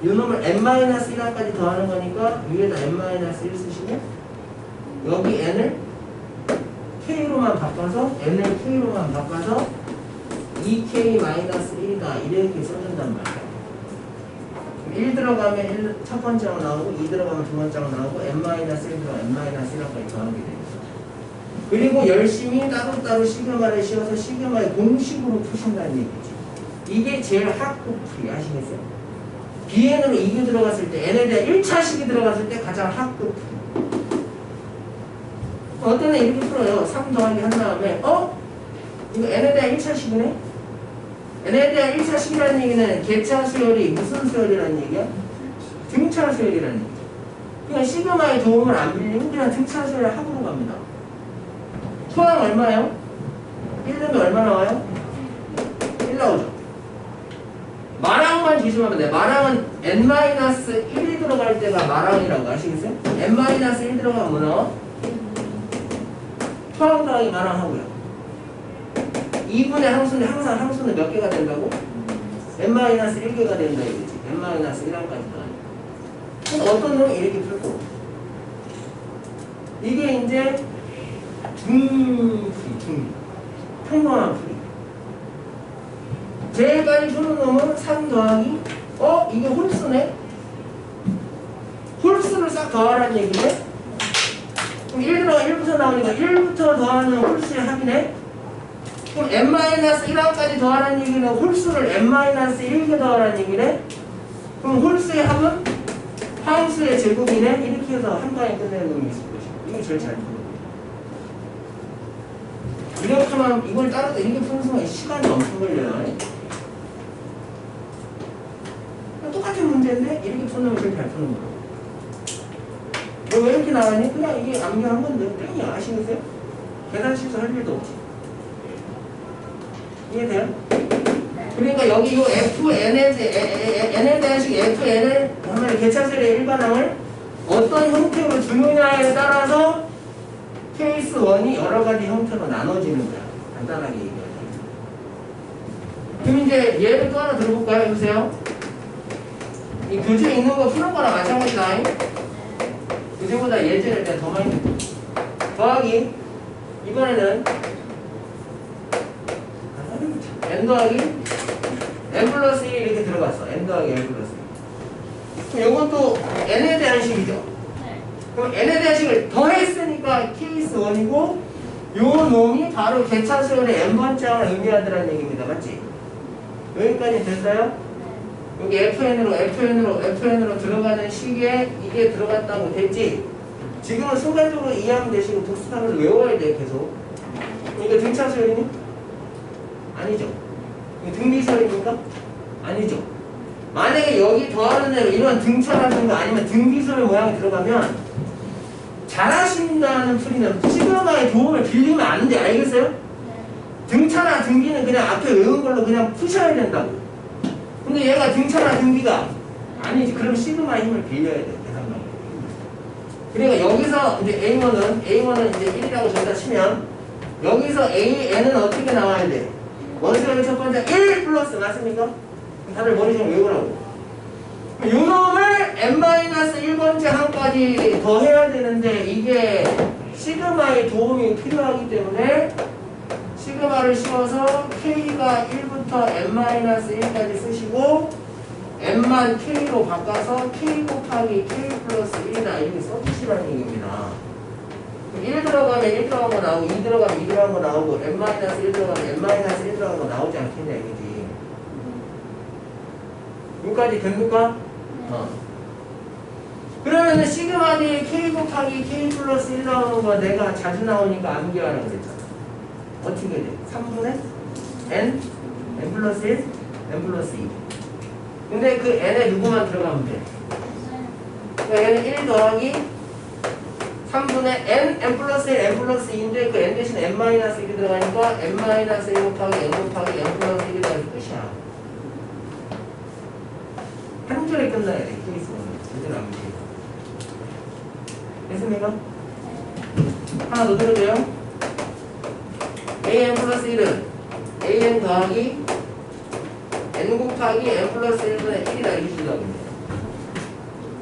요 놈을 n-1까지 더하는 거니까 위에다 n-1 쓰시고 여기 n을 K로만 바꿔서 n을 K로만 바꿔서 2K-1이다 이렇게 써준단 말이야. 1 들어가면 첫 번째 항 나오고 2 들어가면 두 번째 항 나오고 n-1 들어가면 n-1까지 더하게 되죠. 그리고 열심히 따로따로 시그마를 씌워서 시그마의 공식으로 푸신다는 얘기지. 이게 제일 학급풀이 아시겠어요? BN으로 이게 들어갔을 때 n에 대한 1차식이 들어갔을 때 가장 학급풀이. 어떤 애 이렇게 풀어요. 3 더하기 한 다음에 이거 n에 대한 1차식이네? n에 대한 1차식이라는 얘기는 개차 수열이 무슨 수열이라는 얘기야? 등차 수열이라는 얘기죠. 그냥 시그마의 도움을 안 빌리고 그냥 등차 수열을 학으로 갑니다. 소항 얼마예요? 1 넣으면 얼마 나와요? 1 나오죠. 마랑만 조심하면 돼. 마랑은 n-1이 들어갈 때가 마랑이라고 아시겠어요? n-1 들어가면 뭐 나와? 소항 더하기 마랑 하고요. 2분의 항수는 항상 항수는 몇 개가 된다고? n-1개가 된다 이거지. n-1까지 더하니까. 그럼 어떤 놈이 이렇게 풀 거고. 이게 이제 중풀이. 평범한 풀이. 제일 빨리 푸는 놈은 3 더하기 이게 홀수네? 홀수를 싹 더하라는 얘기네? 그럼 1 들어가 1부터 나오니까 1부터 더하는 홀수의 합이네? 그럼 n-1까지 더하라는 얘기는 홀수를 n-1개 더하라는 얘기네? 그럼 홀수의 합은 항수의 제곱이네? 이렇게 해서 한 방에 끝내는 놈이 있을 것이고. 이게 제일 잘 푸는 거예요. 이렇게 하면 이걸 따라서 이렇게 푸는 순간 시간이 엄청 걸려요. 똑같은 문제인데 이렇게 푸는 놈이 제일 잘 푸는 거예요. 왜 이렇게 나왔니? 그냥 이게 암기한 건데 땡이야. 아시겠어요? 계산 실수 할 일도 없지. 이해돼요? 그러니까 여기 요 n에 대한 식 fn을 정말 개차수열의 일반항을 어떤 형태로 주느냐에 따라서 케이스 1이 여러 가지 형태로 나눠지는 거야. 간단하게 얘기하자. 그럼 이제 예를 또 하나 들어볼까요? 해보세요. 이 교재에 있는 거 푸는 거랑 마찬가지다. 교재보다 예제를 내가 더 많이 듣고. 더하기 이번에는 n 더하기 n 플러스 1 이렇게 들어갔어. n 더하기 n 플러스 1. 그럼 이건 또 n에 대한 식이죠. 네. 그럼 n에 대한 식을 더했으니까 케이스 1이고 요 놈이 바로 개차수열의 n번째 항을 의미하더라는 얘기입니다. 맞지? 여기까지 됐어요? 여기 FN으로 들어가는 식에 이게 들어갔다고 됐지? 지금은 순간적으로 이해하면 되시고 독수하면서 외워야 돼 계속. 이거 등차수열이니? 아니죠. 이거 등비수열입니까? 아니죠. 만약에 여기 더하는 대로 이런 등차라든가 아니면 등비수열 모양이 들어가면 잘하신다는 풀이는 시그마의 도움을 빌리면 안 돼. 알겠어요? 등차나 등비는 그냥 앞에 외운 걸로 그냥 푸셔야 된다고. 근데 얘가 등차나 등비가 아니지. 그럼 시그마의 힘을 빌려야 돼. 계산방법에. 그러니까 여기서 이제 A1은 이제 1이라고 저기다 치면 여기서 AN은 어떻게 나와야 돼? 원수의 첫 번째 1 플러스 맞습니까? 다들 머리 좀 외우라고. 요 놈을 n-1번째 항까지 더 해야 되는데 이게 시그마의 도움이 필요하기 때문에 시그마를 씌워서 K가 1부터 n-1까지 쓰시고 n만 K로 바꿔서 K 곱하기 K 플러스 1이다 이렇게 써주시라는 얘기입니다. 1 들어가면 1 들어간 거 나오고 2 들어가면 2 들어간 거 나오고 n-1 들어가면 n-1 들어간 거 나오지 않겠냐 이거지. 여기까지 됩니까? 그러면은 시그마 뒤에 K 곱하기 K 플러스 1 나오는 거 내가 자주 나오니까 암기하라고 그랬잖아. 어떻게 돼? 3분의 n 플러스 1, n 플러스 2. 근데 그 n에 누구만 들어가면 돼? 그러니까 얘는 1 더하기 3분의 n 플러스 1, n 플러스 2인데 그 n 대신 n-1이 들어가니까 n-1 곱하기 n 곱하기 n 플러스 1이 들어가서 끝이야. 한 줄에 끝나야 돼. 케이스는 제대로 안 돼요. 됐습니까? 하나 더 들어줘요. an 플러스 1은 an 더하기 n 곱하기 n 플러스 1분의 1이다 이렇게 주려고 합니다.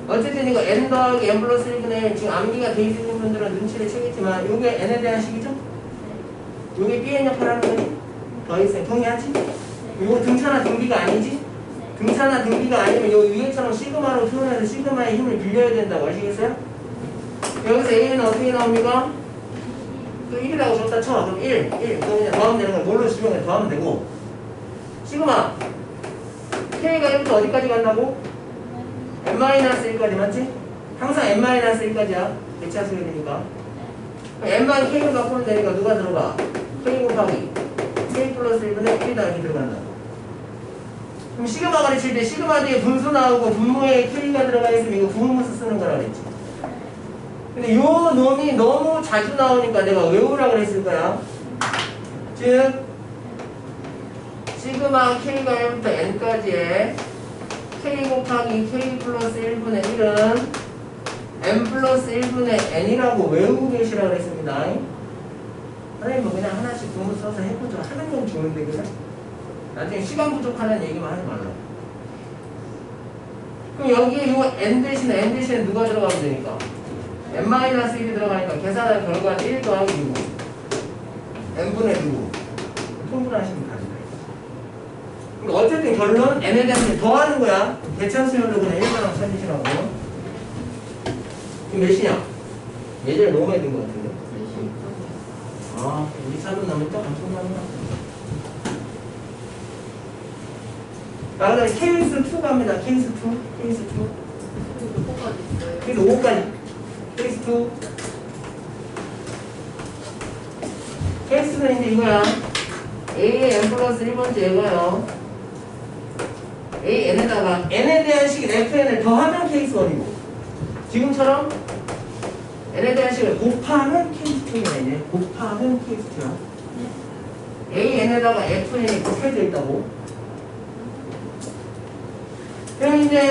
어쨌든 이거 n 더하기 n 플러스 1분의 1 지금 암기가 돼 있는 분들은 눈치를 채겠지만 요게 n에 대한 식이죠? 요게 bn 역할을 하는 거지? 더 있어요. 동의하지? 요거 등차나 등비가 아니지? 등차나 등비가 아니면 요 위에처럼 시그마로 표현해서 시그마의 힘을 빌려야 된다고 아시겠어요? 여기서 A는 어떻게 나옵니까? 또 1이라고 줬다 쳐. 그럼 1. 그럼 그냥 더하면 되는 거야. 뭘로 주면 더하면 되고. 시그마. K가 1부터 어디까지 간다고? n-1까지 맞지? 항상 n-1까지야. 대체하셔야 되니까. n만 K로 바꾸면 되니까 누가 들어가? K 곱하기 K 플러스 1분의 1이다 이렇게 들어간다. 그럼 시그마 가르칠 때 시그마 뒤에 분수 나오고 분모에 K가 들어가 있으면 이거 부분분수 쓰는 거라 그랬지. 근데 요 놈이 너무 자주 나오니까 내가 외우라 그랬을 거야. 즉 시그마 K가 1부터 N까지의 K 곱하기 K 플러스 1분의 1은 N 플러스 1분의 N이라고 외우고 계시라 그랬습니다. 선생님 뭐 그냥 하나씩 분모 써서 해보죠. 하는 건 좋은데 그래? 나중에 시간 부족하는 얘기만 하지 말라고. 그럼 여기에 이 n 대신에 누가 들어가면 되니까? n-1이 들어가니까 계산한 결과는 1 더하기 6 n분의 6 통분하시면 가지고. 그러니까 어쨌든 결론 n에 대한 더하는 거야. 대차수열로 그냥 1번하고 찾으시라고. 지금 몇 시냐? 예전에 너무 많이 든 것 같은데. 아, 우리 4분 남았죠? 엄청 남았나? 자, 그다음에 케이스 2 갑니다. 케이스 2. 케이스 5까지. 케이스 2. 케이스는 이제 이거야. A의 n 플러스 1번째 이거요. A n에다가 n에 대한 식인 fn을 더하면 케이스 1이고 지금처럼 n에 대한 식을 곱하면 케이스 2야. 이제 곱하면 케이스 2야. A n에다가 fn이 곱해져 있다고. 그럼 이제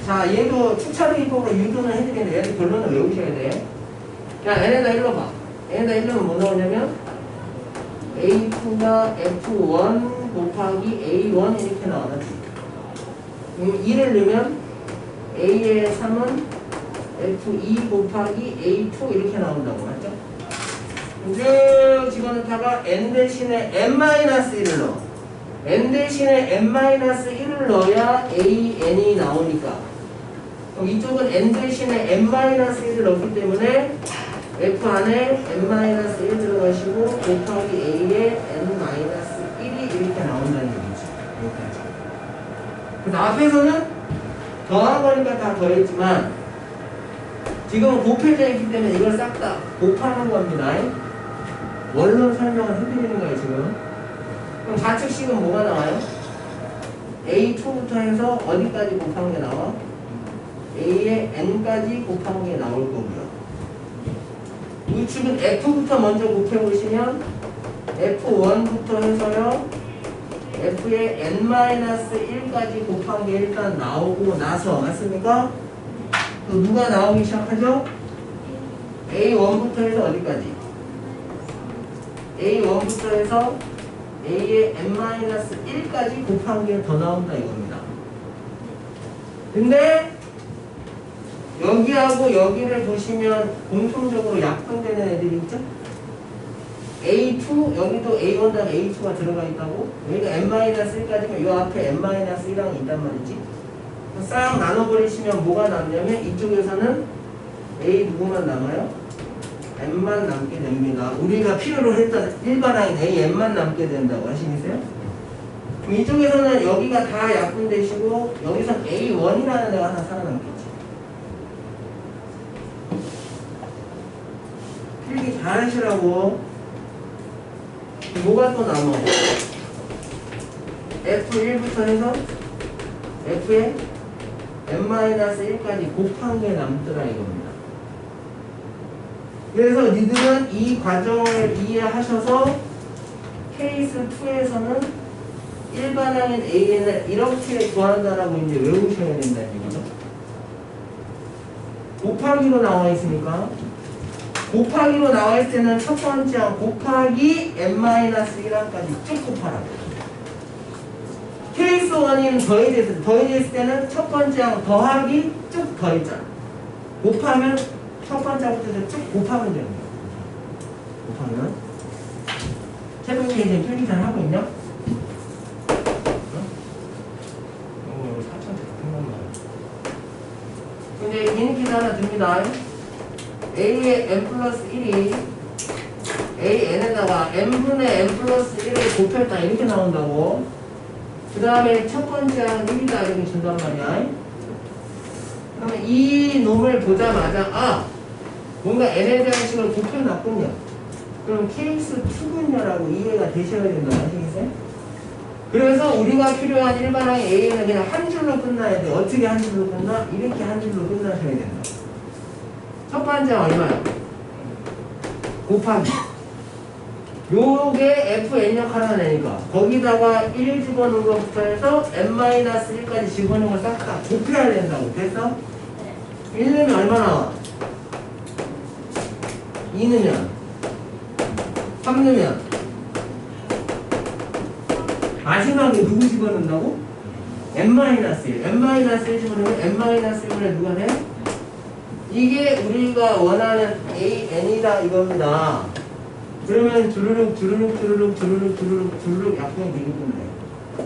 자 얘도 추차대입법으로 유도는 해드리는데 얘도 결론을 외우셔야 돼. 자 n에다 1로 봐. n에다 1로는 뭐 나오냐면 A2가 F1 곱하기 A1 이렇게 나와요. 2를 넣으면 A의 3은 F2 곱하기 A2 이렇게 나온다고 맞죠? 쭉 집어넣다가 n 대신에 n-1을 넣어. n 대신에 n-1을 넣어야 an이 나오니까. 그럼 이쪽은 n 대신에 n-1을 넣기 때문에 f 안에 n-1 들어가시고 곱하기 a에 n-1이 이렇게 나온다는 얘기죠. 여기까지. 그래서 앞에서는 더한 거니까 다 더했지만 지금은 곱해져 있기 때문에 이걸 싹 다 곱하는 겁니다. 원론 설명을 해드리는 거예요 지금. 그럼 좌측식은 뭐가 나와요? A2부터 해서 어디까지 곱한 게 나와? A의 n까지 곱한 게 나올 거고요. 우측은 F부터 먼저 곱해보시면 F1부터 해서요 F의 n-1까지 곱한 게 일단 나오고 나서 맞습니까? 또 누가 나오기 시작하죠? A1부터 해서 어디까지? A1부터 해서 A의 n-1까지 곱한 게 더 나온다 이겁니다. 근데 여기하고 여기를 보시면 공통적으로 약분되는 애들이 있죠? A2, 여기도 A1 다음에 A2가 들어가 있다고? 여기가 n-1까지면 이 앞에 n-1이 있단 말이지. 싹 나눠버리시면 뭐가 남냐면 이쪽에서는 A 누구만 남아요? n만 남게 됩니다. 우리가 필요로 했던 일반항인 AN만 남게 된다고 하시겠어요? 그럼 이쪽에서는 여기가 다 약분되시고 여기서 A1이라는 애가 하나 살아남겠지. 필기 잘 하시라고. 뭐가 또 남아? F1부터 해서 F에 n-1까지 곱한 게 남더라 이겁니다. 그래서 니들은 이 과정을 이해하셔서 케이스 2에서는 일반항인 AN을 이렇게 구한다라고 이제 외우셔야 된다는 얘기죠. 곱하기로 나와 있으니까 곱하기로 나와 있을 때는 첫 번째 항 곱하기 n-1항까지 쭉 곱하라고. 케이스 1인 더해져 있을 때는 첫 번째 항 더하기 쭉 더했잖아. 곱하면 첫 번째 항부터 쭉 곱하면 되는 거야. 곱하면 최근에 이제 필기 잘 하고 있냐? 근데 이 퀴즈 하나 듭니다. A의 n 플러스 1이 AN에다가 n분의 n 플러스 1을 곱했다 이렇게 나온다고. 그 다음에 첫 번째 항 1이다 이렇게 준단 말이야. 그러면 이 놈을 보자마자 아 뭔가 n에 대한 식을 곱해놨군요. 그럼 케이스 2군요라고 이해가 되셔야 된다 아시겠어요? 그래서 우리가 필요한 일반항의 A는 그냥 한 줄로 끝나야 돼. 어떻게 한 줄로 끝나? 이렇게 한 줄로 끝나셔야 된다. 첫 번째 얼마야? 곱하기. 요게 FN 역할을 내니까 거기다가 1 집어넣은 것부터 해서 n-1까지 집어넣은 걸 싹 다 곱해야 된다고. 됐어? 1 넣으면 얼마 나와? 2 넣으면 3 넣으면 마지막에 누구 집어넣는다고? n-1. n-1 집어넣으면 n-1을 누가 돼? 이게 우리가 원하는 AN이다 이겁니다. 그러면 주르륵 약분이 되기 때문에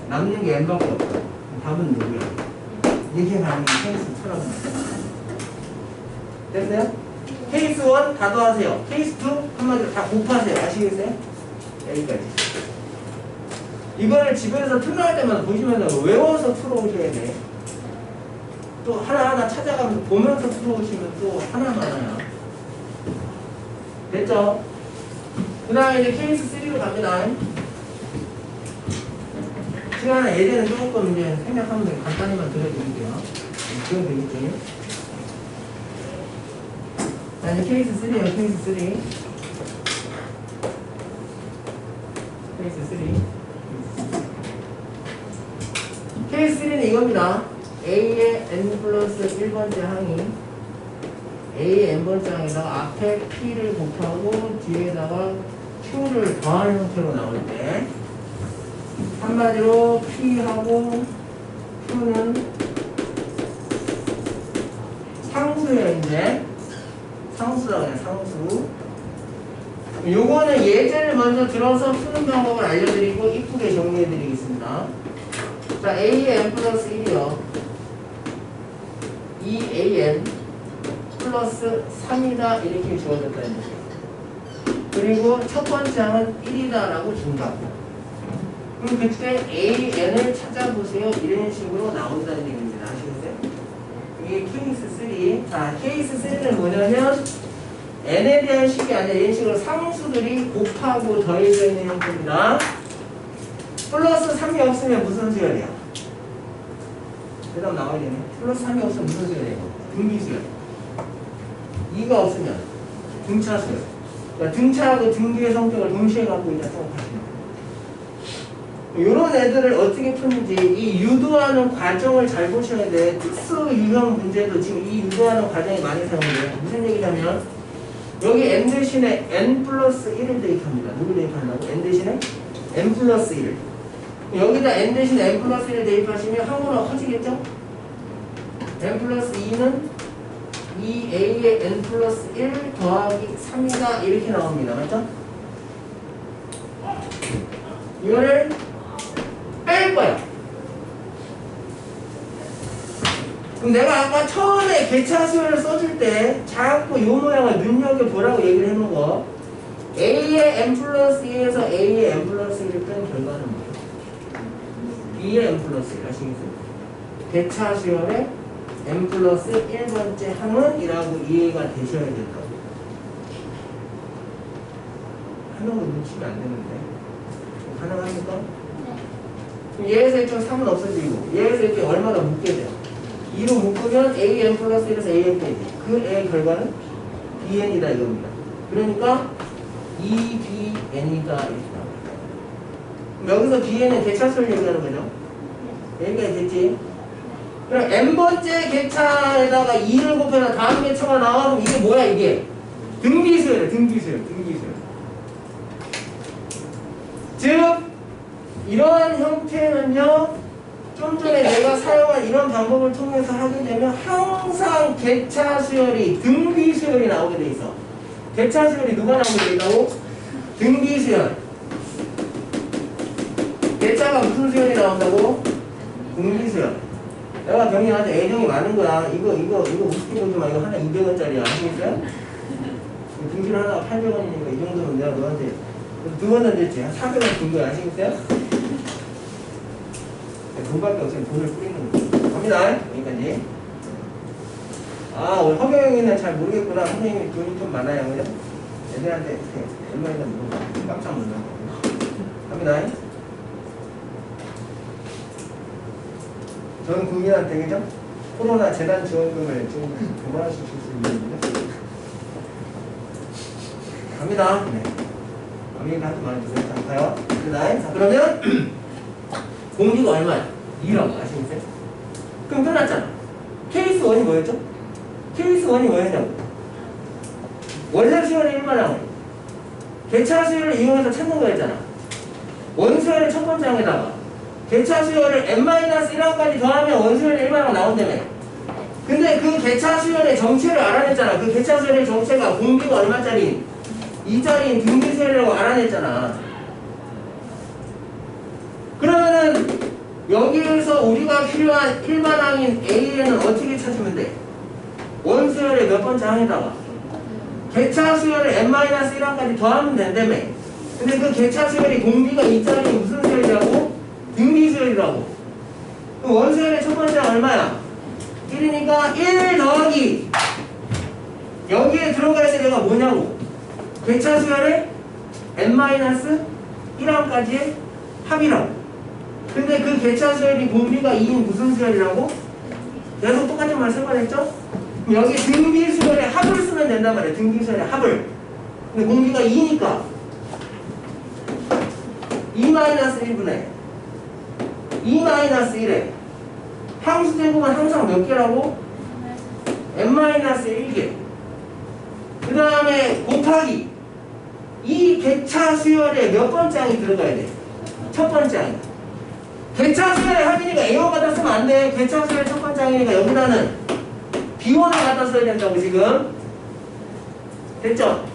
남는 게 n밖에 없어. 답은 누구야? 이렇게 가는 게 케이스 2라고. 됐어요? 케이스 1 다 더하세요. 케이스 2 한마디로 다 곱하세요. 아시겠어요? 여기까지. 이거를 집에서 틀어할 때마다 보시면서 외워서 풀어오셔야 돼. 또 하나하나 찾아가면서 보면서 풀어오시면 또 하나 많아요. 됐죠? 그 다음에 이제 케이스 3로 갑니다. 시간은 예제는 조금 이제 생략하면 간단히만 들어드릴게요. 들어드릴게요. 자, 이제 케이스 3에요, 케이스 3. 케이스 3. 케이스 3는 이겁니다. A의 n 플러스 1번째 항이 A의 n번째 항에다가 앞에 P를 곱하고 뒤에다가 Q를 더하는 형태로 나올 때 한마디로 P하고 Q는 상수예요. 이제 상수라고 해요. 상수. 요거는 예제를 먼저 들어서 푸는 방법을 알려드리고 이쁘게 정리해드리겠습니다. 자, A의 n 플러스 1이요. 2AN 플러스 3이다 이렇게 주어졌다는 얘기예요. 그리고 첫 번째 항은 1이다 라고 준다고. 그럼 그때 AN을 찾아보세요. 이런 식으로 나온다는 얘기입니다. 아시겠어요? 이게 케이스 3. 자, 케이스 3는 뭐냐면 n에 대한 식이 아니라 이런 식으로 상수들이 곱하고 더해져 있는 형태입니다. 플러스 3이 없으면 무슨 수열이야? 대답 나와야 되네. 플러스 3이 없으면 무슨 수열이에요? 등비수열. 2가 없으면 등차수열. 그러니까 등차하고 등비의 성격을 동시에 갖고 있다 생각하시면 이런 애들을 어떻게 푸는지 이 유도하는 과정을 잘 보셔야 돼. 특수 유형 문제도 지금 이 유도하는 과정이 많이 사용돼요. 무슨 얘기냐면 여기 n 대신에 n 플러스 1을 대입합니다. 누구 대입한다고? n 대신에 n 플러스 1. 여기다 n 대신에 n 플러스 1을 대입하시면 항문화 커지겠죠? n 플러스 2는 2a의 n 플러스 1 더하기 3이다 이렇게 나옵니다. 맞죠? 이거를 뺄 거야. 그럼 내가 아까 처음에 개차수열을 써줄 때 자꾸 이 모양을 눈여겨보라고 얘기를 해놓은 거 A의 n 플러스 2에서 A의 n 플러스 1을 뺀 결과는 뭐예요? B의 n 플러스 1 아시겠어요? 개차수열의 n 플러스 1번째 항은이라고 이해가 되셔야 된다고. 하는 거 놓치면 안 되는데 가능합니까? 얘에서 이쪽 3은 없어지고 얘에서 이렇게 얼마나 묶게 돼요? 2로 묶으면 AN 플러스 1에서 AN 빼지. 그 A의 결과는 BN이다 이겁니다. 그러니까 2BN이다 이렇게 나옵니다. 여기서 BN은 개차수를 얘기하는 거죠. 여기까지 됐지? 그럼 N번째 개차에다가 2를 곱해서 다음 개차가 나와서 이게 뭐야 이게? 등비수열이야 등비수열. 즉 이러한 형태는요 좀 전에 내가 사용한 이런 방법을 통해서 하게 되면 항상 개차수열이 등비수열이 나오게 돼 있어. 개차수열이 누가 나오게 돼 있다고? 등비수열. 개차가 무슨 수열이 나온다고? 등비수열. 내가 병이한테 애정이 많은 거야. 이거 우습게 보지 마. 이거 하나 200원짜리야. 아시겠어요? 등비를 하나가 800원이니까 이 정도는 내가 너한테 두 번은 됐지. 한 400원 준 거야. 아시겠어요? 돈밖에 없으면 돈을 뿌리는 거야. 갑니다. 여기까지. 아, 오늘 허경영이는 잘 모르겠구나. 선생님이 돈이 좀 많아요. 그죠? 애들한테 이렇게 얼마나 물어봐. 깜짝 놀라. 갑니다. 전 국민한테, 그죠? 코로나 재난 지원금을 좀 도와주실 수 있는데. 갑니다. 네. 여기가 하지 말아주세요. 자, 가요. 자, 그러면 공기가 얼마야? 2라고 아시겠어요? 그럼 끝났잖아. 케이스 1이 뭐였죠? 케이스 1이 뭐였냐고? 원래 수열의 1만항을 개차 수열을 이용해서 찾는 거였잖아. 원수열의 첫 번째 항에다가 개차 수열을 n-1항까지 더하면 원수열의 1만항 나온다며. 근데 그 개차 수열의 정체를 알아냈잖아. 그 개차 수열의 정체가 공기가 얼마짜리? 2짜리인 등비수열이라고 알아냈잖아. 그러면은 여기에서 우리가 필요한 1만항인 A에는 어떻게 찾으면 돼? 원수열의 몇 번째 항에다가 개차수열을 n-1항까지 더하면 된다며. 근데 그 개차수열이 공비가 2짜리 무슨 수열이라고? 등비수열이라고. 그럼 원수열의 첫 번째 항 얼마야? 1이니까 1 더하기 여기에 들어가야 돼. 내가 뭐냐고? 개차수열의 n-1항까지의 합이라고. 근데 그 개차수열이 공비가 2인 무슨 수열이라고? 계속 똑같은 말 써버렸죠? 여기 등비수열의 합을 쓰면 된단 말이에요. 등비수열의 합을. 근데 공비가 2니까 2-1분의 2-1에 항수 제곱은 항상 몇 개라고? n-1개. 그 다음에 곱하기 이 개차수열의 몇 번째 항이 들어가야 돼? 첫 번째 항이. 개차수열의 합이니까 A원 갖다 쓰면 안 돼. 개차수열의 첫 번째 항이니까 여기다는 B원을 갖다 써야 된다고 지금. 됐죠?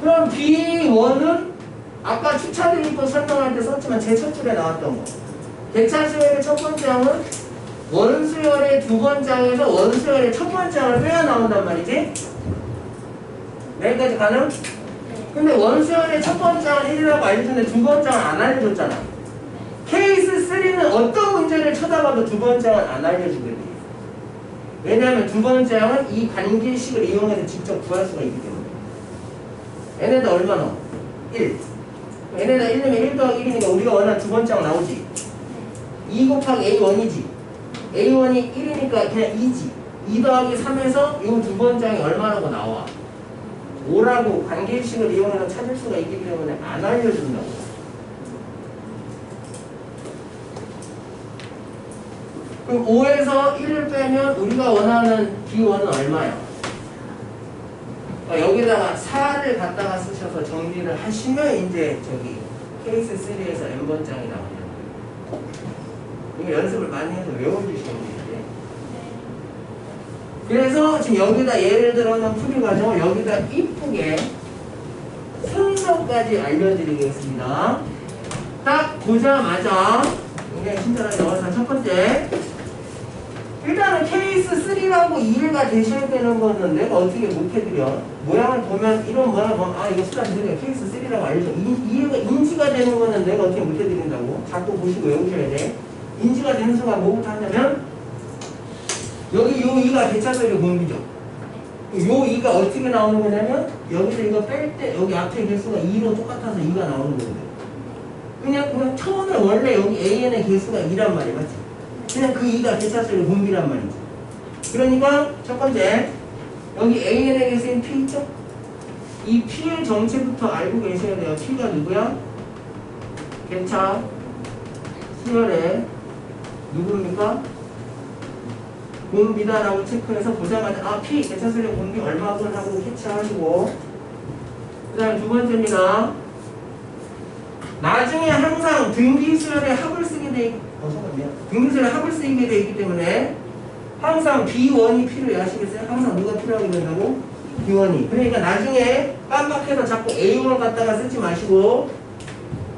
그럼 B1은 아까 추차대입법 설명할 때 썼지만 제 첫 줄에 나왔던 거. 개차수열의 첫 번째 항은 원수열의 두 번째 항에서 원수열의 첫 번째 항을 빼야 나온단 말이지? 여기까지 가능? 근데 원수열의 첫 번장은 1이라고 알려줬는데 두 번장은 안 알려줬잖아. 케이스 3는 어떤 문제를 쳐다봐도 두 번장은 안 알려주게 돼. 왜냐하면 두 번장은 이 관계식을 이용해서 직접 구할 수가 있기 때문에. n에다 얼마 넣어? 1. n에다 1 넣으면 1 더하기 1이니까 우리가 원하는 두 번장 나오지. 2 곱하기 a1이지. a1이 1이니까 그냥 2지. 2 더하기 3에서 이 두 번장이 얼마라고 나와? 5라고 관계식을 이용해서 찾을 수가 있기 때문에 안 알려준다고. 그럼 5에서 1을 빼면 우리가 원하는 B1은 얼마야? 그러니까 여기다가 4를 갖다가 쓰셔서 정리를 하시면 이제 저기 케이스 3에서 n번장이 나오는 거예요. 이거 연습을 많이 해서 외워주시면 돼요. 그래서 지금 여기다 예를 들어서 풀이 과정을 여기다 이쁘게 순서까지 알려드리겠습니다. 딱 보자마자 굉장히 친절하게 넣어서 첫 번째, 일단은 케이스 3라고 이해가 되셔야 되는 거는 내가 어떻게 못 해드려. 모양을 보면 이런 모양을 보면 아 이거 수단 드리면 케이스 3라고 알려줘. 이해가 인지가 되는 거는 내가 어떻게 못 해드린다고. 자꾸 보시고 외우셔야 돼. 인지가 되는 순간 뭐부터 하냐면 여기 요 2가 대차소리 공비죠. 요 2가 어떻게 나오는 거냐면 여기서 이거 뺄 때 여기 앞에 개수가 2로 똑같아서 2가 나오는 거거든. 그냥 처음에 원래 여기 AN의 개수가 2란 말이야, 맞지? 그냥 그 2가 대차소리 공비란 말이지. 그러니까 첫 번째 여기 AN의 개수인 P 있죠? 이 P의 정체부터 알고 계셔야 돼요. P가 누구야? 개차 수열의 누구입니까? 공비다라고 체크해서 보자마자 아 P 개차수의 공비 얼마군 하고 캐치하시고, 그 다음에 두 번째입니다. 나중에 항상 등기수열의 합을 쓰게 돼 등기수열의 합을 쓰게 돼 있기 때문에 항상 B1이 필요해. 아시겠어요? 항상 누가 필요하게 된다고? B1이. 그러니까 나중에 깜빡해서 자꾸 A1 갖다가 쓰지 마시고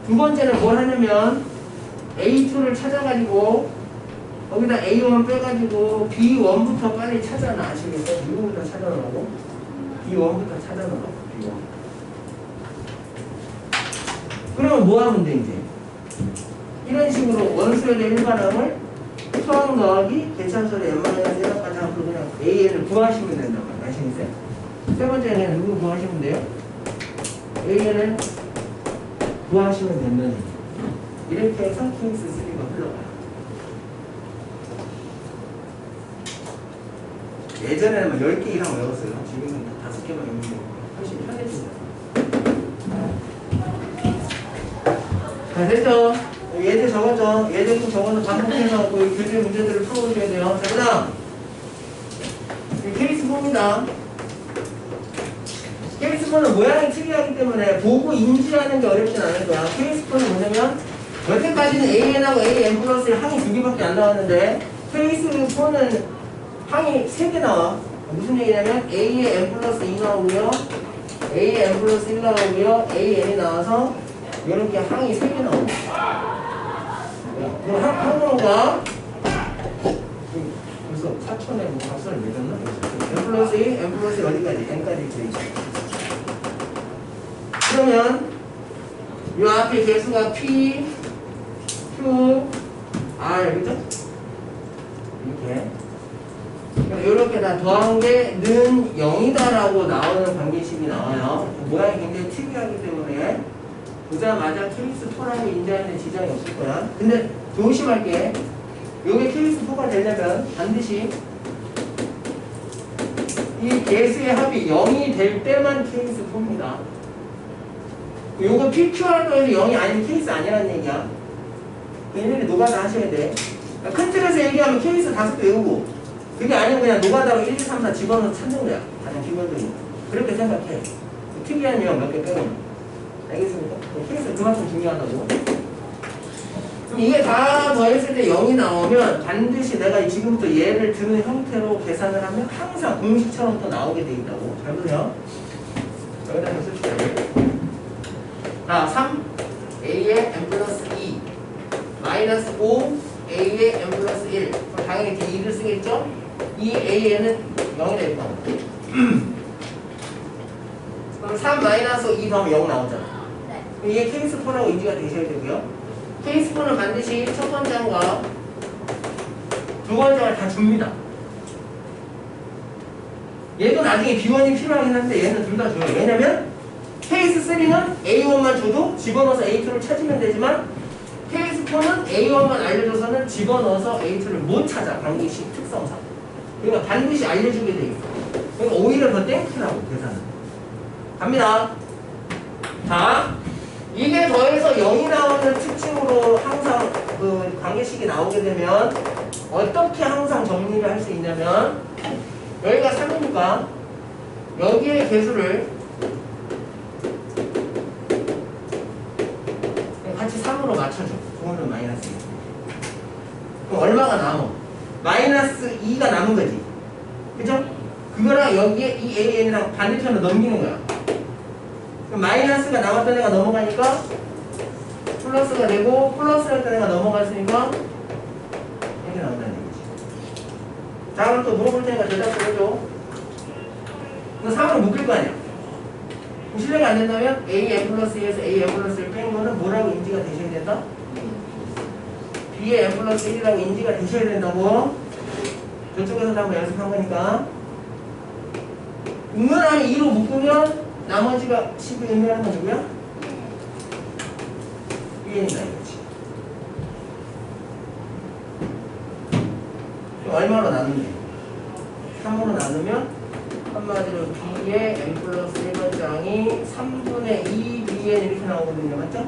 두 번째는 뭘 하냐면 A2를 찾아가지고 거기다 A1 빼가지고 B1부터 빨리 찾아놔. 아시겠어요? B1부터 찾아놓으라고. B1부터 찾아놓으라고. B1. 그러면 뭐 하면 돼, 이제? 이런 식으로 원수열의 일반항을 수학 더하기 계산설의 n-1까지 하고 그냥 AN을 구하시면 된단 말이에요. 아시겠어요? 세 번째는 누구 구하시면 돼요? AN을 구하시면 된다는 얘기예요. 이렇게 해서 케이스 3가 흘러가요. 예전에는 막 10개 이상 외웠어요. 지금은 5개만 외우면 훨씬 편해집니다. 자, 됐죠? 예제 적었죠? 예제도 적어서 반복해서 그 교재 문제들을 풀어보셔야 돼요. 자, 그 다음 케이스 4입니다. 케이스 4는 모양이 특이하기 때문에 보고 인지하는 게 어렵진 않을 거야. 케이스 4는 뭐냐면 여태까지는 AN하고 AN 플러스 항이 2개밖에 안 나왔는데 케이스 4는 항이 3개 나와. 무슨 얘기냐면 A에 n 플러스 2 나오고요, A에 n 플러스 1 나오고요, AN이 나와서 이렇게 항이 3개 나옵니다. 그럼 항으로가 벌써 4천에 뭐 값을 매겼나? n 플러스 2, n 플러스 2 어디까지? n까지 이렇게 있죠. 그러면 이 앞에 개수가 P, Q, R, 그죠? 이렇게. 이렇게 다 더한 게 는 0이다라고 나오는 관계식이 나와요. 모양이 굉장히 특이하기 때문에 보자마자 케이스 4라고 인지하는 데 지장이 없을 거야. 근데 조심할 게, 요게 케이스 4가 되려면 반드시 이 개수의 합이 0이 될 때만 케이스 4입니다. 요거 PQR도에서 0이 아닌 케이스 아니라는 얘기야. 얘네들이 노가다 하셔야 돼. 그러니까 큰 틀에서 얘기하면 케이스 5개 외우고, 그게 아니면 그냥 노가다로 1, 2, 3, 4 집어넣어서 찾는 거야. 가장 기본적인 거. 그렇게 생각해. 특이한 유형 몇 개 빼고. 알겠습니까? 케이스 그만큼 중요하다고. 그럼 이게 다 더했을 때 0이 나오면 반드시 내가 지금부터 얘를 드는 형태로 계산을 하면 항상 공식처럼 또 나오게 돼 있다고. 잘 보세요. 여기다 좀 씁시다. 자, 3 A에 n 플러스 2 마이너스 5 A에 n 플러스 1. 그럼 당연히 뒤에 2를 쓰겠죠? 이 AN은 0이 될 겁니다. 그럼 3 마이너스 2 더하면 0 나오잖아. 네. 이게 케이스 4라고 인지가 되셔야 되고요. 케이스 4는 반드시 첫 번째과 두 번째를 다 줍니다. 얘도 나중에 B1이 필요하긴 한데 얘는 둘 다 줘요. 왜냐면 케이스 3는 A1만 줘도 집어넣어서 A2를 찾으면 되지만 케이스 4는 A1만 알려줘서는 집어넣어서 A2를 못 찾아. 방정식 특성상. 그러니까 반드시 알려주게 돼 있어. 그러니까 오히려 더 땡큐라고 계산은. 갑니다. 자, 이게 더해서 0이 나오는 특징으로 항상 그 관계식이 나오게 되면 어떻게 항상 정리를 할 수 있냐면 여기가 3이니까 여기에 개수를 같이 3으로 맞춰줘. 그거는 마이너스 2. 그럼 얼마가 남어? 마이너스 2가 남은 거지. 그죠? 그거랑 여기에 이 AN이랑 반대편으로 넘기는 거야. 그럼 마이너스가 남았던 애가 넘어가니까 플러스가 되고 플러스였던 애가 넘어갔으니까 이렇게 나온다는 얘기지. 자, 그럼 또 물어볼 테니까 대답 좀 해줘. 그럼 3으로 묶일 거 아니야. 실력이 안 된다면 AN 플러스 2에서 AN 플러스 1 뺀 거는 뭐라고 인지가 되셔야 된다? B의 N 플러스 1이라고 인지가 되셔야 된다고. 저쪽에서도 한번 연습한 거니까. 응원하면 2로 묶으면 나머지가 10을 의미하는 건 누구야? Bn이다 이거지. 얼마로 나누면 돼? 3으로 나누면 한마디로 B의 n 플러스 1번장이 3분의 2 Bn 이렇게 나오거든요. 맞죠?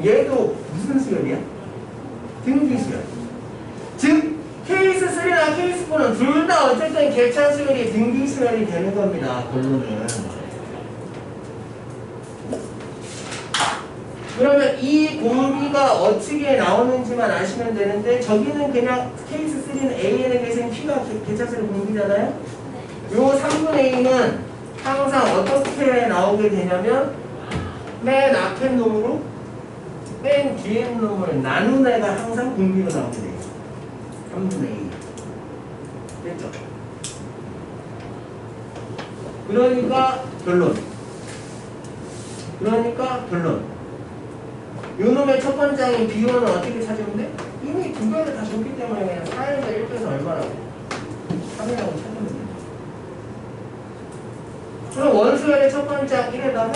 얘도 무슨 수열이야? 등비 수열. 즉 케이스 3나 케이스 4는 둘 다 어쨌든 계차 수열이 등비 수열이 되는 겁니다. 결론은. 그러면 이 공비가 어떻게 나오는지만 아시면 되는데 저기는 그냥 케이스 3는 AN에 계신 P가 개차수열 공비잖아요. 요 3분의 2는 항상 어떻게 나오게 되냐면 맨 앞에 놈으로 맨 뒤에 놈을 나눈 애가 항상 공비로 나오게 돼요. 3분의 2. 됐죠? 그러니까 결론. 요 놈의 첫 번째인 B1은 어떻게 찾으면 돼? 이미 두 개를 다 줬기 때문에 그냥 4에서 1 빼서 얼마라고? 3이라고 찾으면 돼. 그럼 원수열의 첫 번째 1에다가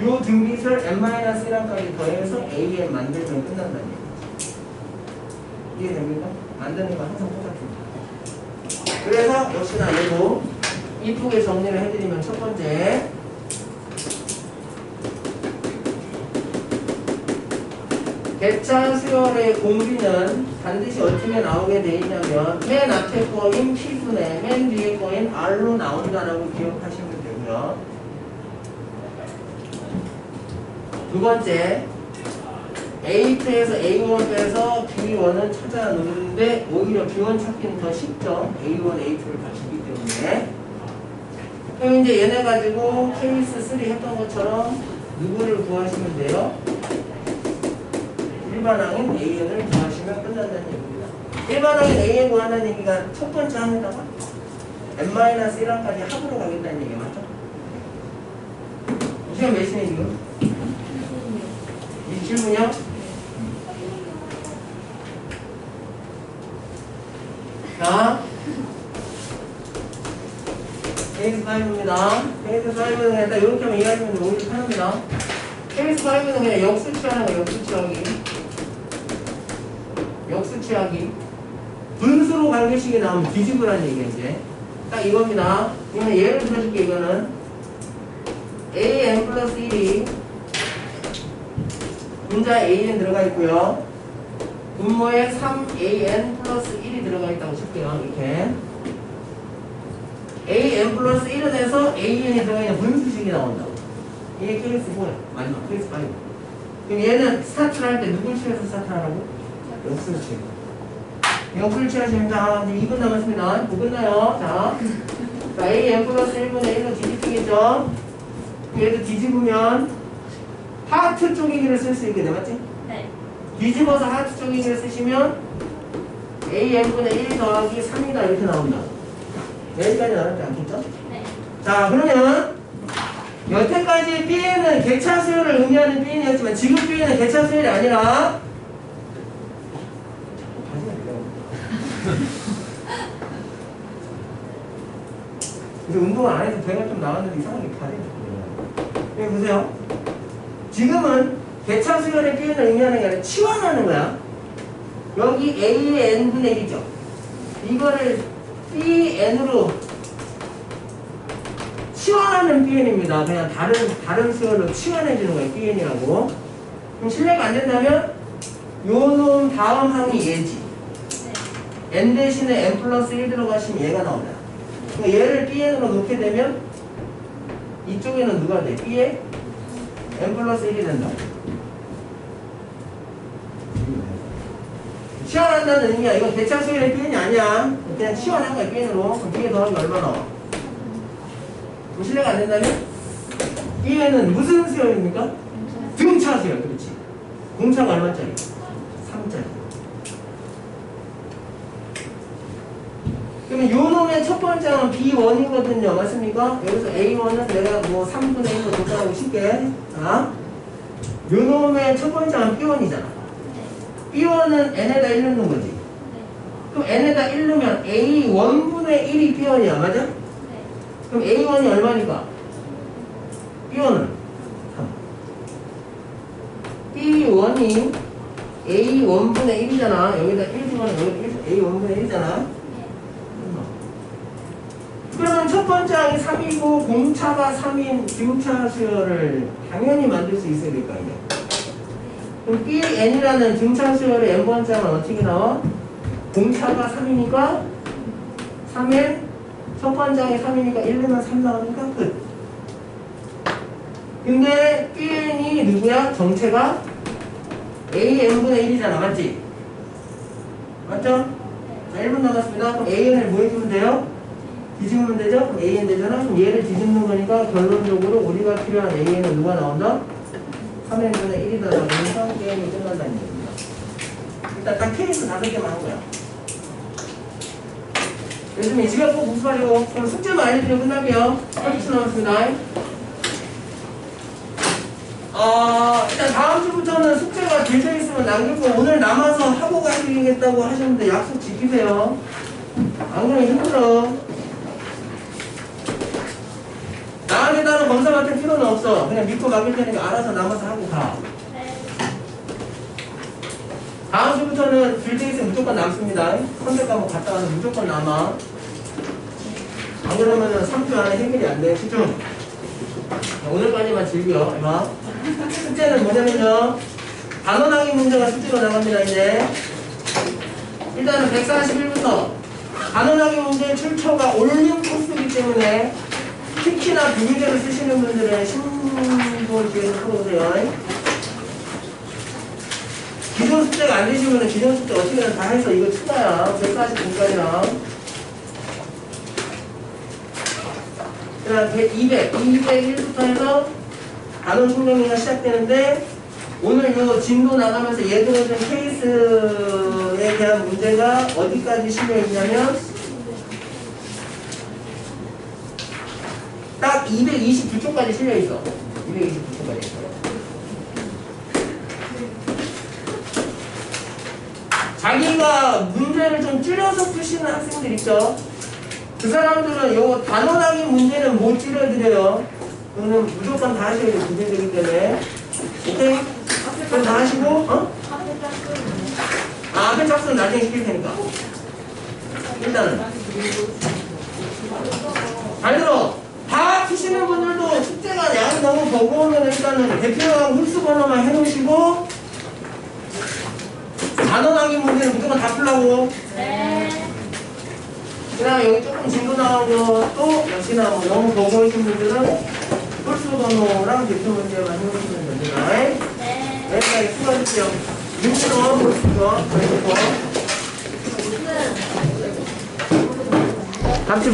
요 등비수열 n-1까지 더해서 AN 만들면 끝난다는 얘기죠. 이해됩니까? 만드는 거 항상 똑같습니다. 그래서 역시나 얘도 이쁘게 정리를 해드리면 첫 번째 개차 수열의 공비는 반드시 어떻게 나오게 돼 있냐면 맨 앞에 거인 P분의 맨 뒤에 거인 R로 나온다라고 기억하시면 되고요. 두 번째 A2에서 A1 빼서 B1은 찾아 놓는데 오히려 B1 찾기는 더 쉽죠. A1, A2를 다 주기 때문에. 그럼 이제 얘네 가지고 케이스 3 했던 것처럼 누구를 구하시면 돼요? 일반항인 AN을 구하시면 끝난다는 얘기입니다. 일반항인 AN 구한다는 얘기가 첫 번째 항에다가 n-1항까지 합으로 가겠다는 얘기 맞죠? 이 시간 몇 시네 지금? 27분이요? 자, 케이스 5입니다. 케이스 5는 그냥 딱 이렇게 하면 이해하시면 오히려 편합니다. 케이스 5는 그냥 역수 취하는 거예요. 역수 취하기. 분수로 관계식이 나오면 뒤집으라는 얘기예요. 이제 딱 이겁니다. 그러면 예를 들어줄게. 이거는 AN 플러스 1이 분자에 AN 들어가 있고요. 분모에 3AN 플러스 1이 들어가 있다고 칠게요. 이렇게 AN 플러스 1은 해서 AN이 들어가 있는 분수식이 나온다고. 이게 케이스 4야. 마지막 케이스 5. 그럼 얘는 스타트를 할 때 누굴 취해서 스타트하라고? 역수를 취해. 역수를 취하시면 자 이제 2분 남았습니다. 뭐 끝나요? 자 AN 플러스 1분의 1로 뒤집히겠죠? 얘도 뒤집으면 하트 쪼개기를 쓸 수 있게 돼. 맞지? 네. 뒤집어서 하트 쪼개기를 쓰시면 AN분의 1 더하기 3이다 이렇게 나온다. 여기까지 나왔지 않겠죠? 네. 자, 그러면 여태까지 B에는 개차 수열을 의미하는 B이었지만 지금 B에는 개차 수열이 아니라 그래서 운동을 안 해서 배가 좀 나왔는데 이상하게 가리네. 여기 보세요. 지금은 개차 수열의 B에는 의미하는 게 아니라 치환하는 거야. 여기 A의 N분의 1이죠. 이거를 BN으로 치환하는 BN입니다. 그냥 다른 수열로 치환해주는 거예요. BN이라고. 그럼 실례가 안 된다면 요 놈 다음 항이 얘지. N 대신에 N 플러스 1 들어가시면 얘가 나옵니다. 그러니까 얘를 BN으로 놓게 되면 이쪽에는 누가 돼? B에 N 플러스 1이 된다. 치환한다는 의미야. 이건 개차 수열의 BN이 아니야. 그냥 치환한 거야, BN으로. 그럼 B에 더하기 얼마 나와? 그럼 실례가 안 된다면? B에는 무슨 수열입니까? 등차 수열, 그렇지. 공차가 얼마짜리? 3짜리. 그러면 요 놈의 첫 번째 항은 B1이거든요. 맞습니까? 여기서 A1은 내가 뭐 3분의 1로 도달하고 쉽게. 자, 요 놈의 첫 번째 항은 B1이잖아. B1은 N에다 1 넣는 거지. 그럼 N에다 1 넣으면 A1분의 1이 B1이야. 맞아? 그럼 A1이 얼마니까? B1은 3. B1이 A1분의 1이잖아. 여기다 1 주면 여기 A1분의 1이잖아. 그러면 첫 번째 항이 3이고 공차가 3인 등차 수열을 당연히 만들 수 있어야 될 거 아니야. 그럼 Bn이라는 등차 수열의 n번째 항은 어떻게 나와? 공차가 3이니까 3에 첫 번째 항이 3이니까 1 넣으면 3 나오니까 끝. 근데 Bn이 누구야? 정체가 AN분의 1이잖아. 맞지? 맞죠? 자, 1분 남았습니다. 그럼 AN을 뭐 해주면 돼요? 뒤집으면 되죠? 그럼 AN 되잖아? 그럼 얘를 뒤집는 거니까 결론적으로 우리가 필요한 AN은 누가 나온다? 3n분의 1이다 나오면서 게임이 끝난다는 얘기입니다. 일단 딱 케이스 5개만 한 거야. 요즘 이 집에 꼭 복습하려고. 그럼 숙제만 알려드리면 끝날게요. 30초 남았습니다. 일단 다음 주부터는 숙제가 길져 있으면 남기고 오늘 남아서 하고 가시겠다고 하셨는데 약속 지키세요. 안 그러면 힘들어. 나한테 따로 검사 맡을 필요는 없어. 그냥 믿고 맡길 테니까 알아서 남아서 하고 가. 다음 주부터는 길져 있으면 무조건 남습니다. 선택 과목 갔다 와서 무조건 남아. 안 그러면은 3주 안에 해결이 안 돼. 집중. 오늘까지만 즐겨. 이봐. 숙제는 뭐냐면요. 단원하기 문제가 숙제로 나갑니다. 이제 일단은 141부터 단원하기 문제 출처가 올림 코스이기 때문에 특히나 비교제를 쓰시는 분들은 신분 뒤에서 풀어보세요. 기존 숙제가 안 되시면 기존 숙제 어떻게든 다 해서 이거 추가야. 149까지랑 그다음 201부터 해서 단원 총정리가 시작되는데 오늘 요 진도 나가면서 예들어준 케이스에 대한 문제가 어디까지 실려있냐면 딱 229쪽까지 실려있어. 229쪽까지. 자기가 문제를 좀 줄여서 푸시는 학생들 있죠? 그 사람들은 요 단원하기 문제는 못 줄여드려요. 그거는 무조건 다 하셔야 돼요. 문제되기 때문에. 오케이? 그럼 다 하시고, 앞에 짝수는 나중에 시킬 테니까. 일단은. 잘 들어. 다 푸시는 분들도 숙제가 양이 너무 버거우면 일단은 대표랑 홀수 번호만 해놓으시고, 단원하기 문제는 무조건 다 풀라고. 네. 그 다음에 여기 조금 진도 나온 것도 역시나 뭐 너무 버거우신 분들은 홀수 번호랑 대표 문제만 해놓으시면 됩니다. 네. 여기까지 수고하십시오. 윤수로 보십시오. 같이